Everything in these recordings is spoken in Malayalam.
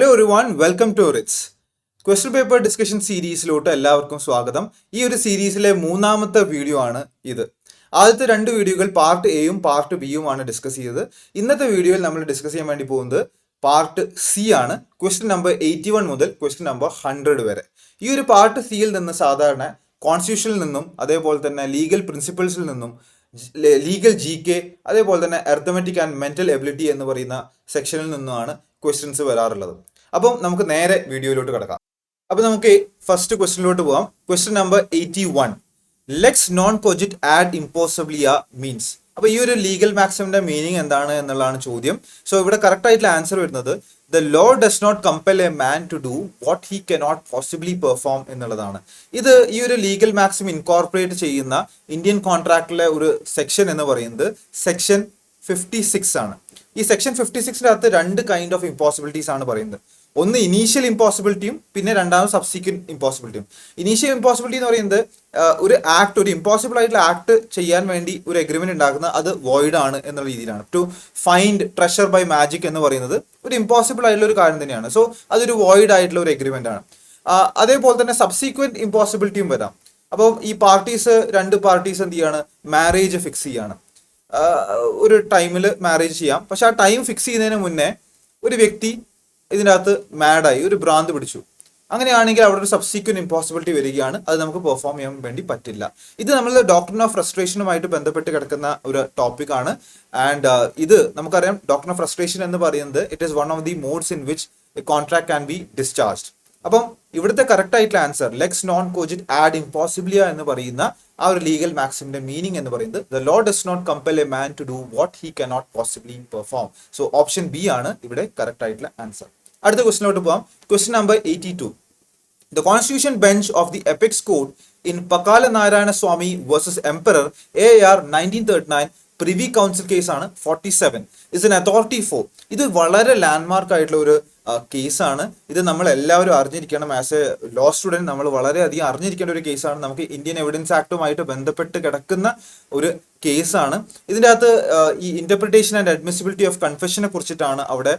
Hello everyone, welcome to Ritz question paper discussion സീരീസിലോട്ട് എല്ലാവർക്കും സ്വാഗതം. ഈ ഒരു സീരീസിലെ മൂന്നാമത്തെ വീഡിയോ ആണ് ഇത്. ആദ്യത്തെ രണ്ട് വീഡിയോകൾ പാർട്ട് എയും പാർട്ട് ബിയും ആണ് ഡിസ്കസ് ചെയ്തത്. ഇന്നത്തെ വീഡിയോയിൽ നമ്മൾ ഡിസ്കസ് ചെയ്യാൻ വേണ്ടി പോകുന്നത് പാർട്ട് സി ആണ്. ക്വസ്റ്റ്യൻ നമ്പർ 81 മുതൽ ക്വസ്റ്റ്യൻ നമ്പർ 100 വരെ. ഈ ഒരു പാർട്ട് സിയിൽ നിന്ന് സാധാരണ കോൺസ്റ്റിറ്റ്യൂഷനിൽ നിന്നും അതേപോലെ തന്നെ ലീഗൽ പ്രിൻസിപ്പിൾസിൽ നിന്നും ലീഗൽ GK അതേപോലെ തന്നെ അർത്തമെറ്റിക് ആൻഡ് മെന്റൽ എബിലിറ്റി എന്ന് പറയുന്ന സെക്ഷനിൽ നിന്നുമാണ് ക്വസ്റ്റ്യൻസ് വരാറുള്ളത്. അപ്പം നമുക്ക് നേരെ വീഡിയോയിലോട്ട് കിടക്കാം. അപ്പൊ നമുക്ക് ഫസ്റ്റ് ക്വസ്റ്റ്യനിലോട്ട് പോവാം. Question number 81, lex non cogit ad impossibilia means. അപ്പൊ ഈ ഒരു ലീഗൽ മാക്സിമിന്റെ മീനിങ് എന്താണ് എന്നുള്ളതാണ് ചോദ്യം. സോ ഇവിടെ കറക്റ്റ് ആയിട്ടുള്ള ആൻസർ വരുന്നത് the law does not compel a man to do what he cannot possibly perform എന്നുള്ളതാണ്. ഇത് ഈ ഒരു ലീഗൽ മാക്സിം ഇൻകോർപ്പറേറ്റ് ചെയ്യുന്ന ഇന്ത്യൻ കോൺട്രാക്റ്റിലെ ഒരു സെക്ഷൻ എന്ന് പറയുന്നത് സെക്ഷൻ 56 ആണ്. ഈ സെക്ഷൻ 56ന്റെ അകത്ത് രണ്ട് കൈൻഡ് ഓഫ് ഇമ്പോസിബിലിറ്റീസ് ആണ് പറയുന്നത്. ഒന്ന് ഇനീഷ്യൽ ഇമ്പോസിബിലിറ്റിയും പിന്നെ രണ്ടാമത് സബ്സിക്വന്റ് ഇമ്പോസിബിലിറ്റിയും. ഇനീഷ്യൽ ഇമ്പോസിബിലിറ്റി എന്ന് പറയുന്നത് ഒരു ആക്ട്, ഒരു ഇമ്പോസിബിൾ ആയിട്ടുള്ള ആക്ട് ചെയ്യാൻ വേണ്ടി ഒരു എഗ്രിമെന്റ് ഉണ്ടാക്കുന്നത് അത് വോയിഡ് ആണ് എന്നുള്ള രീതിയിലാണ്. To find treasure by magic എന്ന് പറയുന്നത് ഒരു ഇമ്പോസിബിൾ ആയിട്ടുള്ള ഒരു കാര്യം തന്നെയാണ്. സോ അതൊരു വോയിഡ് ആയിട്ടുള്ള ഒരു എഗ്രിമെന്റ് ആണ്. അതേപോലെ തന്നെ സബ്സിക്വന്റ് ഇമ്പോസിബിലിറ്റിയും വരാം. അപ്പോൾ ഈ രണ്ട് പാർട്ടീസ് എന്ത് ചെയ്യാണ്, മാരേജ് ഫിക്സ് ചെയ്യാണ്. ഒരു ടൈമിൽ മാരേജ് ചെയ്യാം, പക്ഷെ ആ ടൈം ഫിക്സ് ചെയ്യുന്നതിന് മുന്നേ ഒരു വ്യക്തി ഇതിനകത്ത് മാഡായി, ഒരു ഭ്രാന്ത് പിടിച്ചു. അങ്ങനെയാണെങ്കിൽ അവിടെ ഒരു സബ്സിക്വന്റ് ഇമ്പോസിബിലിറ്റി വരികയാണ്. അത് നമുക്ക് പെർഫോം ചെയ്യാൻ വേണ്ടി പറ്റില്ല. ഇത് നമ്മൾ ഡോക്ട്രിൻ ഓഫ് ഫ്രസ്ട്രേഷനുമായിട്ട് ബന്ധപ്പെട്ട് കിടക്കുന്ന ഒരു ടോപ്പിക് ആണ്. ആൻഡ് ഇത് നമുക്കറിയാം, ഡോക്ട്രിൻ ഓഫ് ഫ്രസ്ട്രേഷൻ എന്ന് പറയുന്നത് it is one of the modes in which a contract can be discharged. അപ്പം ഇവിടുത്തെ കറക്റ്റ് ആയിട്ടുള്ള answer lex non cogit ad impossibilia എന്ന് പറയുന്ന ആ ഒരു ലീഗൽ മാക്സിമിന്റെ മീനിങ് എന്ന് പറയുന്നത് the law does not compel a man to do what he cannot possibly perform. So option B ആണ് ഇവിടെ കറക്റ്റ് ആയിട്ടുള്ള ആൻസർ. അടുത്ത ക്വസ്റ്റിനോട്ട് പോകാം. Question number 82, the constitution bench of the apex court in Pakkala Narayana Swamy versus emperor AR 1939 privy council കേസാണ് 47 ഇസ് എൻ അതോറിറ്റി ഫോർ. ഇത് വളരെ ലാൻഡ്മാർക്ക് ആയിട്ടുള്ള ഒരു കേസാണ്. ഇത് നമ്മൾ എല്ലാവരും അറിഞ്ഞിരിക്കണം. ആസ് എ ലോ സ്റ്റുഡൻറ് നമ്മൾ വളരെയധികം അറിഞ്ഞിരിക്കേണ്ട ഒരു കേസാണ്. നമുക്ക് ഇന്ത്യൻ എവിഡൻസ് ആക്ടുമായിട്ട് ബന്ധപ്പെട്ട് കിടക്കുന്ന ഒരു കേസാണ്. ഇതിൻ്റെ അകത്ത് ഈ ഇന്റർപ്രിട്ടേഷൻ ആൻഡ് അഡ്മിസിബിലിറ്റി ഓഫ് കൺഫെഷനെ കുറിച്ചിട്ടാണ് അവിടെ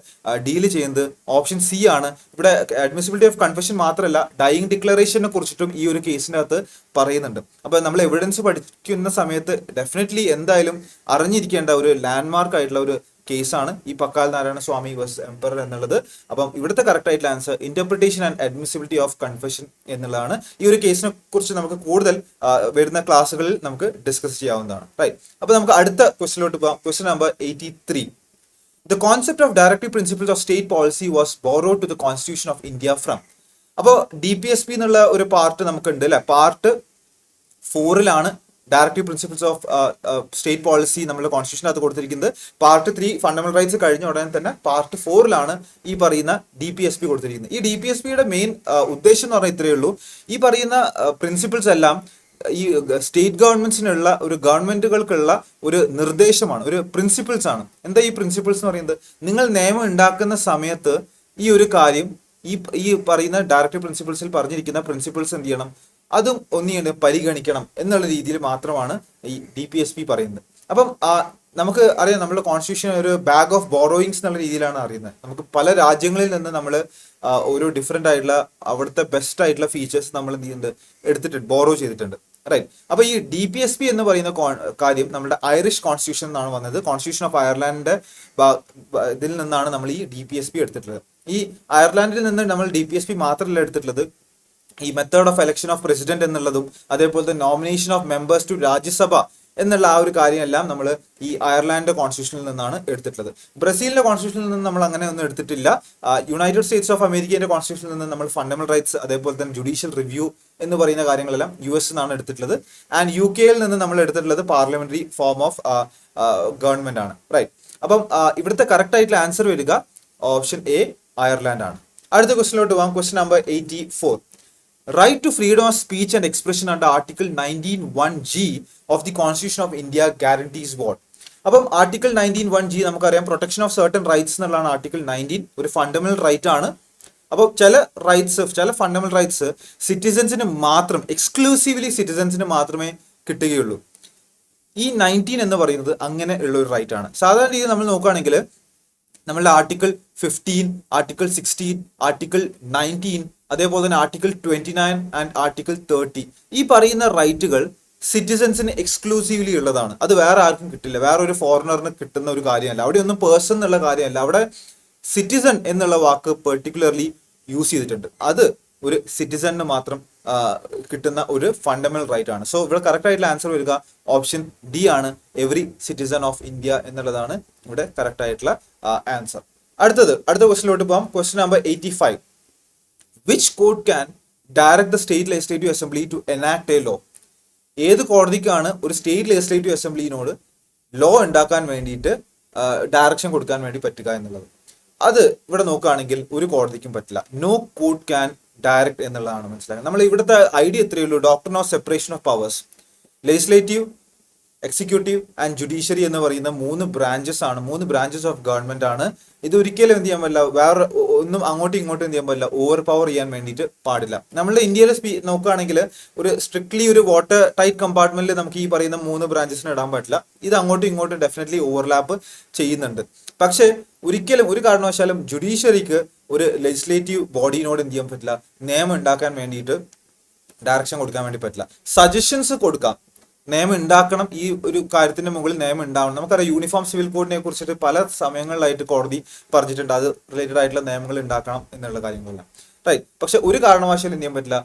ഡീൽ ചെയ്യുന്നത്. ഓപ്ഷൻ സി ആണ്. ഇവിടെ അഡ്മിസിബിലിറ്റി ഓഫ് കൺഫെഷൻ മാത്രമല്ല, ഡൈയിങ് ഡിക്ലറേഷനെ കുറിച്ചിട്ടും ഈ ഒരു കേസിൻ്റെ അകത്ത് പറയുന്നുണ്ട്. അപ്പോൾ നമ്മൾ എവിഡൻസ് പഠിക്കുന്ന സമയത്ത് ഡെഫിനറ്റ്ലി എന്തായാലും അറിഞ്ഞിരിക്കേണ്ട ഒരു ലാൻഡ്മാർക്ക് ആയിട്ടുള്ള ഒരു കേസാണ് ഈ പക്കാൽ നാരായണ സ്വാമി വേഴ്സസ് എംപറർ എന്നുള്ളത്. അപ്പം ഇവിടുത്തെ കറക്റ്റ് ആയിട്ടുള്ള answer interpretation and admissibility of confession എന്നുള്ളതാണ്. ഈ ഒരു കേസിനെ കുറിച്ച് നമുക്ക് കൂടുതൽ വരുന്ന ക്ലാസ്സുകളിൽ നമുക്ക് ഡിസ്കസ് ചെയ്യാവുന്നതാണ്. റൈറ്റ്. അപ്പോൾ നമുക്ക് അടുത്ത ക്വസ്റ്റിലോട്ട് പോകാം. Question number 83, the concept of directive principles of state policy was borrowed to the constitution of India from. അപ്പോൾ DPSP എന്നുള്ള ഒരു പാർട്ട് നമുക്കുണ്ട് അല്ലെ. പാർട്ട് 4ലാണ് directive principles of state policy നമ്മുടെ കോൺസ്റ്റിറ്റ്യൂഷനകത്ത് കൊടുത്തിരിക്കുന്നത്. പാർട്ട് 3 ഫണ്ടമെന്റൽ റൈറ്റ്സ് കഴിഞ്ഞ ഉടനെ തന്നെ പാർട്ട് 4ലാണ് ഈ പറയുന്ന DPSP കൊടുത്തിരിക്കുന്നത്. ഈ DPSPയുടെ മെയിൻ ഉദ്ദേശം എന്ന് പറഞ്ഞാൽ ഇത്രയേ ഉള്ളൂ. ഈ പറയുന്ന പ്രിൻസിപ്പിൾസ് എല്ലാം ഈ സ്റ്റേറ്റ് ഗവൺമെന്റ്സിനുള്ള ഒരു ഗവൺമെന്റുകൾക്കുള്ള ഒരു നിർദ്ദേശമാണ്, ഒരു പ്രിൻസിപ്പിൾസ് ആണ്. എന്താ ഈ പ്രിൻസിപ്പിൾസ് എന്ന് പറയുന്നത്? നിങ്ങൾ നിയമം ഉണ്ടാക്കുന്ന സമയത്ത് ഈ ഒരു കാര്യം ഈ പറയുന്ന ഡയറക്റ്റീവ് പ്രിൻസിപ്പിൾസിൽ പറഞ്ഞിരിക്കുന്ന പ്രിൻസിപ്പിൾസ് എന്ത് ചെയ്യണം, അതും ഒന്നിയാണ് പരിഗണിക്കണം എന്നുള്ള രീതിയിൽ മാത്രമാണ് ഈ DPSP പറയുന്നത്. അപ്പം നമുക്ക് അറിയാം, നമ്മുടെ കോൺസ്റ്റിറ്റ്യൂഷൻ ഒരു ബാഗ് ഓഫ് ബോറോയിങ്സ് എന്നുള്ള രീതിയിലാണ് അറിയുന്നത്. നമുക്ക് പല രാജ്യങ്ങളിൽ നിന്ന് നമ്മൾ ഓരോ ഡിഫറെന്റ് ആയിട്ടുള്ള അവിടുത്തെ ബെസ്റ്റ് ആയിട്ടുള്ള ഫീച്ചേഴ്സ് നമ്മൾ എന്ത് ചെയ്യുന്നുണ്ട്, എടുത്തിട്ടുണ്ട്, ബോറോ ചെയ്തിട്ടുണ്ട്. റൈറ്റ്. അപ്പൊ ഈ DPSP എന്ന് പറയുന്ന കാര്യം നമ്മുടെ ഐറിഷ് കോൺസ്റ്റിറ്റ്യൂഷൻ എന്നാണ് വന്നത്. കോൺസ്റ്റിറ്റ്യൂഷൻ ഓഫ് അയർലാൻഡിന്റെ ഇതിൽ നിന്നാണ് നമ്മൾ ഈ DPSP എടുത്തിട്ടുള്ളത്. ഈ അയർലാൻഡിൽ നിന്ന് നമ്മൾ DPSP മാത്രമല്ല എടുത്തിട്ടുള്ളത്, ഈ method of election of president എന്നുള്ളതും അതേപോലെ തന്നെ nomination of members to Rajya Sabha എന്നുള്ള ആ ഒരു കാര്യമെല്ലാം നമ്മൾ ഈ അയർലാൻഡ് കോൺസ്റ്റിറ്റ്യൂഷനിൽ നിന്നാണ് എടുത്തിട്ടുള്ളത്. ബ്രസീലിന്റെ കോൺസ്റ്റിറ്റ്യൂഷനിൽ നിന്ന് നമ്മൾ അങ്ങനെ ഒന്നും എടുത്തിട്ടില്ല. യുണൈറ്റഡ് സ്റ്റേറ്റ്സ് ഓഫ് അമേരിക്കയുടെ കോൺസ്റ്റിറ്റ്യൂഷനിൽ നിന്ന് നമ്മൾ ഫണ്ടമെന്റൽ റൈറ്റ്സ് അതേപോലെ തന്നെ ജുഡീഷ്യൽ റിവ്യൂ എന്ന് പറയുന്ന കാര്യങ്ങളെല്ലാം US നിന്നാണ് എടുത്തിട്ടുള്ളത്. ആൻഡ് UK നിന്ന് നമ്മൾ എടുത്തിട്ടുള്ളത് പാർലമെന്ററി ഫോം ഓഫ് ഗവൺമെന്റ് ആണ്. റൈറ്റ്. അപ്പം ഇവിടുത്തെ കറക്റ്റ് ആയിട്ടുള്ള ആൻസർ വരിക ഓപ്ഷൻ A അയർലാൻഡ് ആണ്. അടുത്ത ക്വസ്റ്റിനോട്ട് പോകാം. Question number 84, right to freedom of speech and expression under Article 19(1)(g) of the Constitution of India guarantees what? അപ്പം ആർട്ടിക്കിൾ 19(1)(g) നമുക്കറിയാം, പ്രൊട്ടക്ഷൻ ഓഫ് സർട്ടൻ റൈറ്റ്സ് എന്നുള്ളതാണ് ആർട്ടിക്കിൾ 19. ഒരു ഫണ്ടമെന്റൽ റൈറ്റ് ആണ്. അപ്പോൾ ചില ഫണ്ടമെന്റൽ റൈറ്റ്സ് സിറ്റിസൻസിന് മാത്രം, എക്സ്ക്ലൂസീവ്ലി സിറ്റിസൻസിന് മാത്രമേ കിട്ടുകയുള്ളൂ. ഈ 19 എന്ന് പറയുന്നത് അങ്ങനെ ഉള്ള ഒരു റൈറ്റ് ആണ്. സാധാരണ രീതിയിൽ നമ്മൾ നോക്കുകയാണെങ്കിൽ നമ്മളുടെ ആർട്ടിക്കിൾ 15, ആർട്ടിക്കിൾ 16, ആർട്ടിക്കിൾ 19, അതേപോലെ തന്നെ ആർട്ടിക്കിൾ 29 ആൻഡ് ആർട്ടിക്കിൾ 30. ഈ പറയുന്ന റൈറ്റുകൾ സിറ്റിസൺസിന് എക്സ്ക്ലൂസീവ്ലി ഉള്ളതാണ്. അത് വേറെ ആർക്കും കിട്ടില്ല, വേറെ ഒരു ഫോറിനറിന് കിട്ടുന്ന ഒരു കാര്യമല്ല. അവിടെ ഒന്നും പേഴ്സൺ എന്നുള്ള കാര്യമല്ല, അവിടെ സിറ്റിസൺ എന്നുള്ള വാക്ക് പെർട്ടിക്കുലർലി യൂസ് ചെയ്തിട്ടുണ്ട്. അത് ഒരു സിറ്റിസണിന് മാത്രം കിട്ടുന്ന ഒരു ഫണ്ടമെന്റൽ റൈറ്റ് ആണ്. സോ ഇവിടെ കറക്റ്റ് ആയിട്ടുള്ള ആൻസർ വരിക ഓപ്ഷൻ ഡി ആണ്. എവറി സിറ്റിസൺ ഓഫ് ഇന്ത്യ എന്നുള്ളതാണ് ഇവിടെ കറക്റ്റ് ആയിട്ടുള്ള ആൻസർ. അടുത്ത ക്വസ്റ്റിലോട്ട് പോകാം. Question number 85. Which court can direct the state legislative assembly to enact a law? ഏത് കോടതിക്കാണ് ഒരു സ്റ്റേറ്റ് ലെജിസ്ലേറ്റീവ് അസംബ്ലിനോട് ലോ ഉണ്ടാക്കാൻ വേണ്ടിയിട്ട് ഡയറക്ഷൻ കൊടുക്കാൻ വേണ്ടി പറ്റുക എന്നുള്ളത്? അത് ഇവിടെ നോക്കുകയാണെങ്കിൽ ഒരു കോടതിക്കും പറ്റില്ല. നോ കോർട്ട് ക്യാൻ ഡയറക്ട് എന്നുള്ളതാണ് മനസ്സിലാക്കുന്നത്. നമ്മൾ ഇവിടുത്തെ ഐഡിയ എത്രയേ ഉള്ളൂ, doctrine of separation of powers. Legislative, executive and judiciary എന്ന് പറയുന്ന മൂന്ന് ബ്രാഞ്ചസ് ഓഫ് ഗവൺമെന്റ് ആണ്. ഇത് ഒരിക്കലും എന്ത് ചെയ്യാൻ പറ്റില്ല, വേറെ ഒന്നും അങ്ങോട്ടും ഇങ്ങോട്ടും എന്ത് ചെയ്യാൻ പറ്റില്ല, ഓവർ പവർ ചെയ്യാൻ വേണ്ടിയിട്ട് പാടില്ല. നമ്മുടെ ഇന്ത്യയിൽ നോക്കുകയാണെങ്കിൽ ഒരു സ്ട്രിക്ട്ലി ഒരു വാട്ടർ ടൈറ്റ് കമ്പാർട്ട്മെന്റിൽ നമുക്ക് ഈ പറയുന്ന മൂന്ന് ബ്രാഞ്ചസിന് ഇടാൻ പറ്റില്ല. ഇത് അങ്ങോട്ടും ഇങ്ങോട്ടും ഡെഫിനറ്റ്ലി ഓവർലാപ്പ് ചെയ്യുന്നുണ്ട്. പക്ഷേ ഒരിക്കലും ഒരു കാരണവശാലും ജുഡീഷ്യറിക്ക് ഒരു ലെജിസ്ലേറ്റീവ് ബോഡിനോട് എന്ത് ചെയ്യാൻ പറ്റില്ല, നിയമം ഉണ്ടാക്കാൻ വേണ്ടിയിട്ട് ഡയറക്ഷൻ കൊടുക്കാൻ വേണ്ടി പറ്റില്ല. സജഷൻസ് കൊടുക്കാം, നിയമം ഉണ്ടാക്കണം, ഈ ഒരു കാര്യത്തിന്റെ മുകളിൽ നിയമം ഉണ്ടാവണം. നമുക്കറിയാം യൂണിഫോം സിവിൽ കോഡിനെ കുറിച്ചിട്ട് പല സമയങ്ങളിലായിട്ട് കോടതി പറഞ്ഞിട്ടുണ്ട്, അത് റിലേറ്റഡ് ആയിട്ടുള്ള നിയമങ്ങൾ ഉണ്ടാക്കണം എന്നുള്ള കാര്യങ്ങളെല്ലാം, റൈറ്റ്. പക്ഷെ ഒരു കാരണവശാലും എന്ത് ചെയ്യാൻ പറ്റില്ല,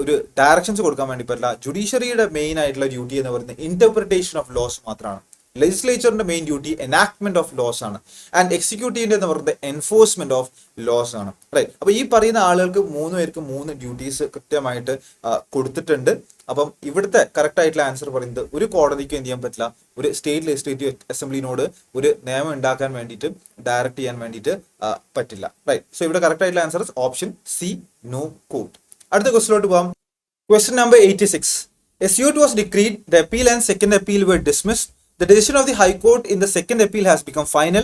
ഒരു ഡയറക്ഷൻസ് കൊടുക്കാൻ വേണ്ടി പറ്റില്ല. ജുഡീഷ്യറിയുടെ മെയിൻ ആയിട്ടുള്ള ഡ്യൂട്ടി എന്ന് പറയുന്നത് ഇന്റർപ്രിട്ടേഷൻ ഓഫ് ലോസ് മാത്രമാണ്. ലെജിസ്ലേച്ചറിന്റെ main duty enactment of laws ആണ്. ആൻഡ് എക്സിക്യൂട്ടീവിന്റെ എന്ന് പറയുന്നത് എൻഫോഴ്സ്മെന്റ് ഓഫ് ലോസ് ആണ്, റൈറ്റ്. അപ്പൊ ഈ പറയുന്ന ആളുകൾക്ക് മൂന്ന് പേർക്ക് മൂന്ന് ഡ്യൂട്ടീസ് കൃത്യമായിട്ട് കൊടുത്തിട്ടുണ്ട്. അപ്പം ഇവിടുത്തെ കറക്റ്റ് ആയിട്ടുള്ള ആൻസർ പറയുന്നത് ഒരു കോടതിക്ക് എന്ത് ചെയ്യാൻ പറ്റില്ല, ഒരു സ്റ്റേറ്റ് ലെജിസ്ലേറ്റീവ് അസംബ്ലിനോട് ഒരു നിയമം ഉണ്ടാക്കാൻ വേണ്ടിയിട്ട് ഡയറക്ട് ചെയ്യാൻ വേണ്ടിയിട്ട് പറ്റില്ല, റൈറ്റ്. സോ ഇവിടെ കറക്റ്റ് ആയിട്ടുള്ള answer option C, no court. അടുത്ത ക്വസ്റ്റിലോട്ട് പോകാം. Question number 86. A suit was decreed, the appeal and second appeal were dismissed. The decision of the High Court in the second appeal has become final.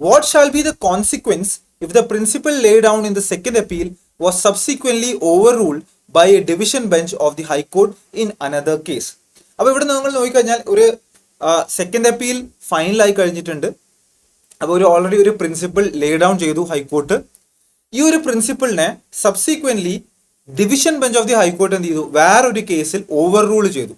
What shall be the consequence if the principle laid down in the second appeal was subsequently overruled by a division bench of the High Court in another case? അപ്പോൾ ഇവിടെ നിങ്ങൾ നോക്കിക്കഴിഞ്ഞാൽ ഒരു സെക്കൻഡ് അപ്പീൽ ഫൈനലായി കഴിഞ്ഞിട്ടുണ്ട്. അപ്പോൾ ഓൾറെഡി ഒരു പ്രിൻസിപ്പിൾ ലേ ഡൗൺ ചെയ്തു ഹൈക്കോർട്ട്. ഈ ഒരു പ്രിൻസിപ്പിളിനെ subsequently division bench of the high court എന്ത് ചെയ്തു, വേറൊരു കേസിൽ ഓവർ റൂൾ ചെയ്തു.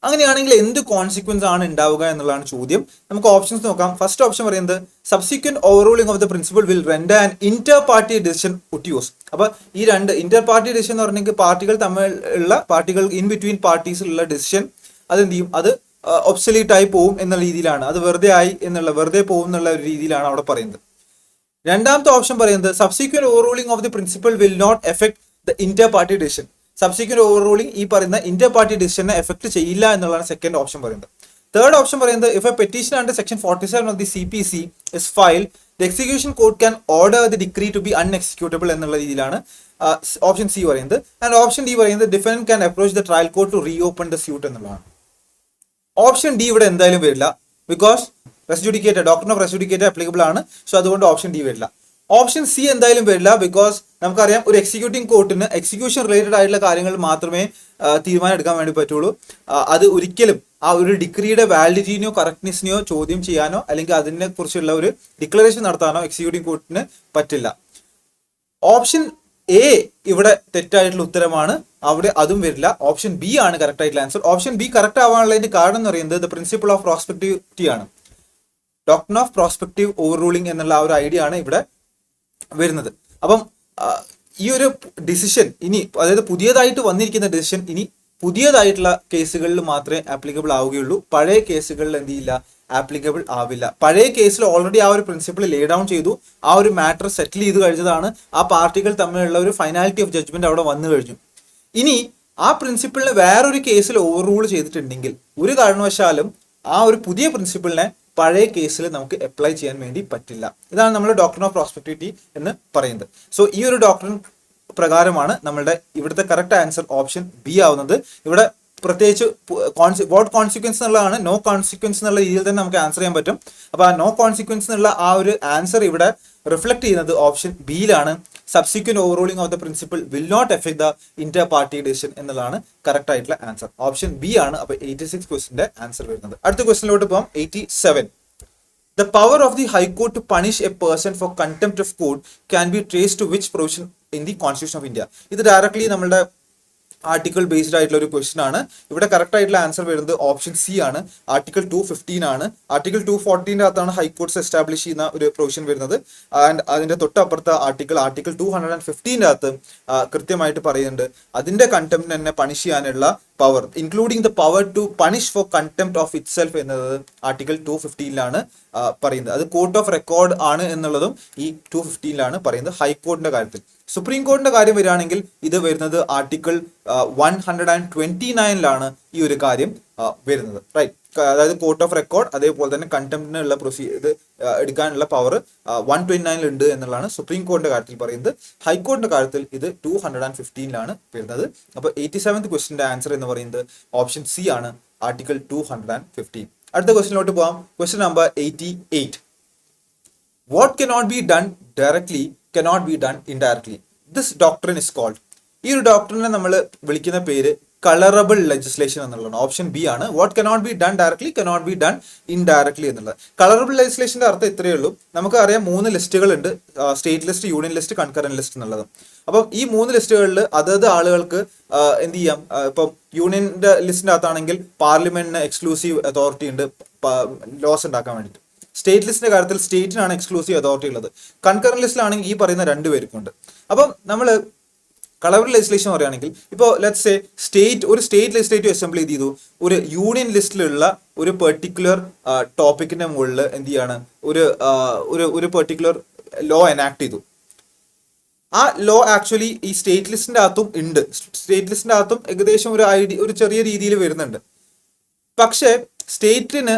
അങ്ങനെയാണെങ്കിൽ എന്ത് കോൺസിക്വൻസ് ആണ് ഉണ്ടാവുക എന്നുള്ളതാണ് ചോദ്യം. നമുക്ക് ഓപ്ഷൻസ് നോക്കാം. ഫസ്റ്റ് ഓപ്ഷൻ പറയുന്നത് subsequent overruling of the principle will render an inter party decision otiose. അപ്പൊ ഈ രണ്ട് ഇന്റർ പാർട്ടി ഡിസിഷൻ എന്ന് പറഞ്ഞെങ്കിൽ പാർട്ടികൾ ഇൻ ബിറ്റ്വീൻ പാർട്ടീസിലുള്ള ഡിസിഷൻ അതെന്ത് ചെയ്യും, അത് ഒബ്സലീറ്റ് ആയി പോവും എന്നുള്ള രീതിയിലാണ്, അത് വെറുതെ പോകും എന്നുള്ള ഒരു രീതിയിലാണ് അവിടെ പറയുന്നത്. രണ്ടാമത്തെ ഓപ്ഷൻ പറയുന്നത് subsequent overruling of the principle will not affect the inter party decision. Subsequent overruling ഈ പറയുന്ന ഇന്റർ പാർട്ടി ഡിസിഷനെ എഫക്ട് ചെയ്യില്ല എന്നുള്ളതാണ് സെക്കൻഡ് ഓപ്ഷൻ പറയുന്നത്. തേർഡ് ഓപ്ഷൻ പറയുന്നത് if a petition under section 47 of the CPC is filed the execution court can order the decree to be unexecutable എന്നുള്ള രീതിയിലാണ് ഓപ്ഷൻ സി പറയുന്നത്. ആൻഡ് ഓപ്ഷൻ ഡി പറയുന്നത് defendant can approach the trial court to reopen the suit എന്നുള്ളതാണ്. ഓപ്ഷൻ ഡി ഇവിടെ എന്തായാലും വരില്ല, ബിക്കോസ് ഡോക്ട്രിൻ ഓഫ് റെസ് ജുഡിക്കേറ്റ അപ്ലിക്കബിൾ ആണ്. സോ അതുകൊണ്ട് ഓപ്ഷൻ ഡി വരില്ല. ഓപ്ഷൻ സി എന്തായാലും വരില്ല, ബിക്കോസ് നമുക്കറിയാം ഒരു എക്സിക്യൂട്ടിംഗ് കോർട്ടിന് എക്സിക്യൂഷൻ റിലേറ്റഡ് ആയിട്ടുള്ള കാര്യങ്ങൾ മാത്രമേ തീരുമാനം എടുക്കാൻ വേണ്ടി പറ്റുള്ളൂ. അത് ഒരിക്കലും ആ ഒരു ഡിഗ്രിയുടെ വാലിഡിറ്റിനെയോ കറക്റ്റ്നെസ്സിനെയോ ചോദ്യം ചെയ്യാനോ അല്ലെങ്കിൽ അതിനെ കുറിച്ചുള്ള ഒരു ഡിക്ലറേഷൻ നടത്താനോ എക്സിക്യൂട്ടിംഗ് കോർട്ടിന് പറ്റില്ല. ഓപ്ഷൻ എ ഇവിടെ തെറ്റായിട്ടുള്ള ഉത്തരമാണ്, അവിടെ അതും വരില്ല. ഓപ്ഷൻ ബി ആണ് കറക്റ്റ് ആയിട്ടുള്ള ആൻസർ. ഓപ്ഷൻ ബി കറക്റ്റ് ആവാനുള്ളതിന്റെ കാരണം എന്ന് പറയുന്നത് ദ പ്രിൻസിപ്പിൾ ഓഫ് പ്രോസ്പെക്ടിവിറ്റി ആണ്. Doctrine of prospective over ruling എന്നുള്ള ആ ഒരു ഐഡിയ ആണ് ഇവിടെ വരുന്നത്. അപ്പം ഈ ഒരു ഡിസിഷൻ ഇനി, അതായത് പുതിയതായിട്ട് വന്നിരിക്കുന്ന ഡിസിഷൻ ഇനി പുതിയതായിട്ടുള്ള കേസുകളിൽ മാത്രമേ ആപ്ലിക്കബിൾ ആവുകയുള്ളൂ. പഴയ കേസുകളിൽ എന്ത് ചെയ്യില്ല, ആപ്ലിക്കബിൾ ആവില്ല. പഴയ കേസിൽ ഓൾറെഡി ആ ഒരു പ്രിൻസിപ്പിൾ ലേ ഡൗൺ ചെയ്തു, ആ ഒരു മാറ്റർ സെറ്റിൽ ചെയ്ത് കഴിഞ്ഞതാണ്. ആ പാർട്ടികൾ തമ്മിലുള്ള ഒരു ഫൈനാലിറ്റി ഓഫ് ജഡ്ജ്മെന്റ് അവിടെ വന്നു കഴിഞ്ഞു. ഇനി ആ പ്രിൻസിപ്പിളിനെ വേറൊരു കേസിൽ ഓവർ റൂൾ ചെയ്തിട്ടുണ്ടെങ്കിൽ ഒരു കാരണവശാലും ആ ഒരു പുതിയ പ്രിൻസിപ്പിളിനെ പഴയ കേസിൽ നമുക്ക് അപ്ലൈ ചെയ്യാൻ വേണ്ടി പറ്റില്ല. ഇതാണ് നമ്മൾ ഡോക്ട്രിൻ ഓഫ് പ്രോസ്പെക്ടിവിറ്റി എന്ന് പറയുന്നത്. സോ ഈ ഒരു ഡോക്ട്രിൻ പ്രകാരമാണ് നമ്മളുടെ ഇവിടുത്തെ കറക്റ്റ് ആൻസർ ഓപ്ഷൻ ബി ആവുന്നത്. ഇവിടെ പ്രത്യേകിച്ച് വാട്ട് കോൺസിക്വൻസ് എന്നുള്ളതാണ്, നോ കോൺസിക്വൻസ് എന്നുള്ള രീതിയിൽ തന്നെ നമുക്ക് ആൻസർ ചെയ്യാൻ പറ്റും. അപ്പോൾ ആ നോ കോൺസിക്വൻസ് എന്നുള്ള ആ ഒരു ആൻസർ ഇവിടെ റിഫ്ലക്ട് ചെയ്യുന്നത് ഓപ്ഷൻ ബിയിലാണ്. Subsequent overruling of the principle will not affect the inter party decision എന്നുള്ളതാണ് കറക്റ്റ് ആയിട്ടുള്ള ആൻസർ. ഓപ്ഷൻ ബി ആണ് അപ്പോൾ 86 ക്വസ്റ്റിന്റെ ആൻസർ വരുന്നത്. അടുത്ത ക്വസ്റ്റിലോട്ട് പോകാം. 87. The power of the High Court to punish a person for contempt of court can be traced to which provision in the Constitution of India? ഇത് ഡയറക്ട്ലി നമ്മുടെ ആർട്ടിക്കിൾ ബേസ്ഡ് ആയിട്ടുള്ള ഒരു ക്വസ്റ്റൻ ആണ്. ഇവിടെ കറക്റ്റ് ആയിട്ടുള്ള ആൻസർ വരുന്നത് ഓപ്ഷൻ സി ആണ്. ആർട്ടിക്കിൾ 215 ആണ്. ആർട്ടിക്കിൾ 214 അകത്താണ് ഹൈക്കോർട്ട്സ് എസ്റ്റാബ്ലിഷ് ചെയ്യുന്ന ഒരു പ്രൊവിഷൻ വരുന്നത്. ആൻഡ് അതിന്റെ തൊട്ടപ്പുറത്തെ ആർട്ടിക്കിൾ 215 അകത്ത് കൃത്യമായിട്ട് പറയുന്നുണ്ട് അതിന്റെ കണ്ടംപ്റ്റ് തന്നെ പണിഷ് ചെയ്യാനുള്ള power, including the power to punish for contempt of itself എന്നത് ആർട്ടിക്കിൾ 215 പറയുന്നത്. അത് കോർട്ട് ഓഫ് റെക്കോർഡ് ആണ് എന്നുള്ളതും ഈ 215 പറയുന്നത് ഹൈക്കോർട്ടിന്റെ കാര്യത്തിൽ. സുപ്രീം കോടതിയുടെ കാര്യം വരികയാണെങ്കിൽ ഇത് വരുന്നത് ആർട്ടിക്കിൾ 129 ഈ ഒരു കാര്യം വരുന്നത്. റൈറ്റ്, അതായത് കോർട്ട് ഓഫ് റെക്കോർഡ് അതേപോലെ തന്നെ കണ്ടംപ്റ്റിനുള്ള ഇത് എടുക്കാനുള്ള പവർ 129 ഉണ്ട് എന്നുള്ളതാണ് സുപ്രീം കോടതിയുടെ കാര്യത്തിൽ പറയുന്നത്. ഹൈക്കോടതിയുടെ കാര്യത്തിൽ ഇത് 215 വരുന്നത്. അപ്പോൾ 87th ക്വസ്റ്റിന്റെ ആൻസർ എന്ന് പറയുന്നത് ഓപ്ഷൻ സി ആണ്, ആർട്ടിക്കിൾ 215. അടുത്ത ക്വസ്റ്റിനിലോട്ട് പോകാം. Question number 88. What cannot be done directly cannot be done indirectly. This doctrine is called. ഈ ഒരു ഡോക്ടറിനെ നമ്മൾ വിളിക്കുന്ന പേര് കളറബിൾ ലെജിസ്ലേഷൻ എന്നുള്ളതാണ്. ഓപ്ഷൻ ബി ആണ്. What cannot be done directly cannot be done indirectly എന്നുള്ളത്. കളറബിൾ ലെജിസ്ലേഷന്റെ അർത്ഥം ഇത്രയേ ഉള്ളൂ. നമുക്ക് അറിയാം 3 ലിസ്റ്റുകൾ ഉണ്ട്, state list, union list, concurrent list എന്നുള്ളത്. അപ്പം ഈ 3 ലിസ്റ്റുകളിൽ അതത് ആളുകൾക്ക് എന്ത് ചെയ്യാം. ഇപ്പം യൂണിയന്റെ ലിസ്റ്റിന്റെ അകത്താണെങ്കിൽ പാർലമെന്റിന് എക്സ്ക്ലൂസീവ് അതോറിറ്റി ഉണ്ട് ലോസ് ഉണ്ടാക്കാൻ വേണ്ടിയിട്ട്. സ്റ്റേറ്റ് ലിസ്റ്റിന്റെ കാര്യത്തിൽ സ്റ്റേറ്റിനാണ് എക്സ്ക്ലൂസീവ് അതോറിറ്റി ഉള്ളത്. കൺകറന്റ് ലിസ്റ്റിലാണെങ്കിൽ ഈ പറയുന്ന 2 പേർക്കുണ്ട്. അപ്പം നമ്മൾ കളറബിൾ ലെജിസ്ലേഷൻ പറയുകയാണെങ്കിൽ ഇപ്പോൾ ലെറ്റ്സ് സേ ഒരു സ്റ്റേറ്റ് ലെജിസ്ലേറ്റീവ് അസംബ്ലി എന്ത് ചെയ്തു, ഒരു യൂണിയൻ ലിസ്റ്റിലുള്ള ഒരു പെർട്ടിക്കുലർ ടോപ്പിക്കിന്റെ മുകളിൽ എന്ത് ചെയ്യാണ്, ഒരു പെർട്ടിക്കുലർ ലോ എനാക്ട് ചെയ്തു. ആ ലോ ആക്ച്വലി ഈ സ്റ്റേറ്റ് ലിസ്റ്റിന്റെ അകത്തും ഉണ്ട്. സ്റ്റേറ്റ് ലിസ്റ്റിന്റെ അകത്തും ഏകദേശം ഒരു ചെറിയ രീതിയിൽ വരുന്നുണ്ട്. പക്ഷേ സ്റ്റേറ്റിന്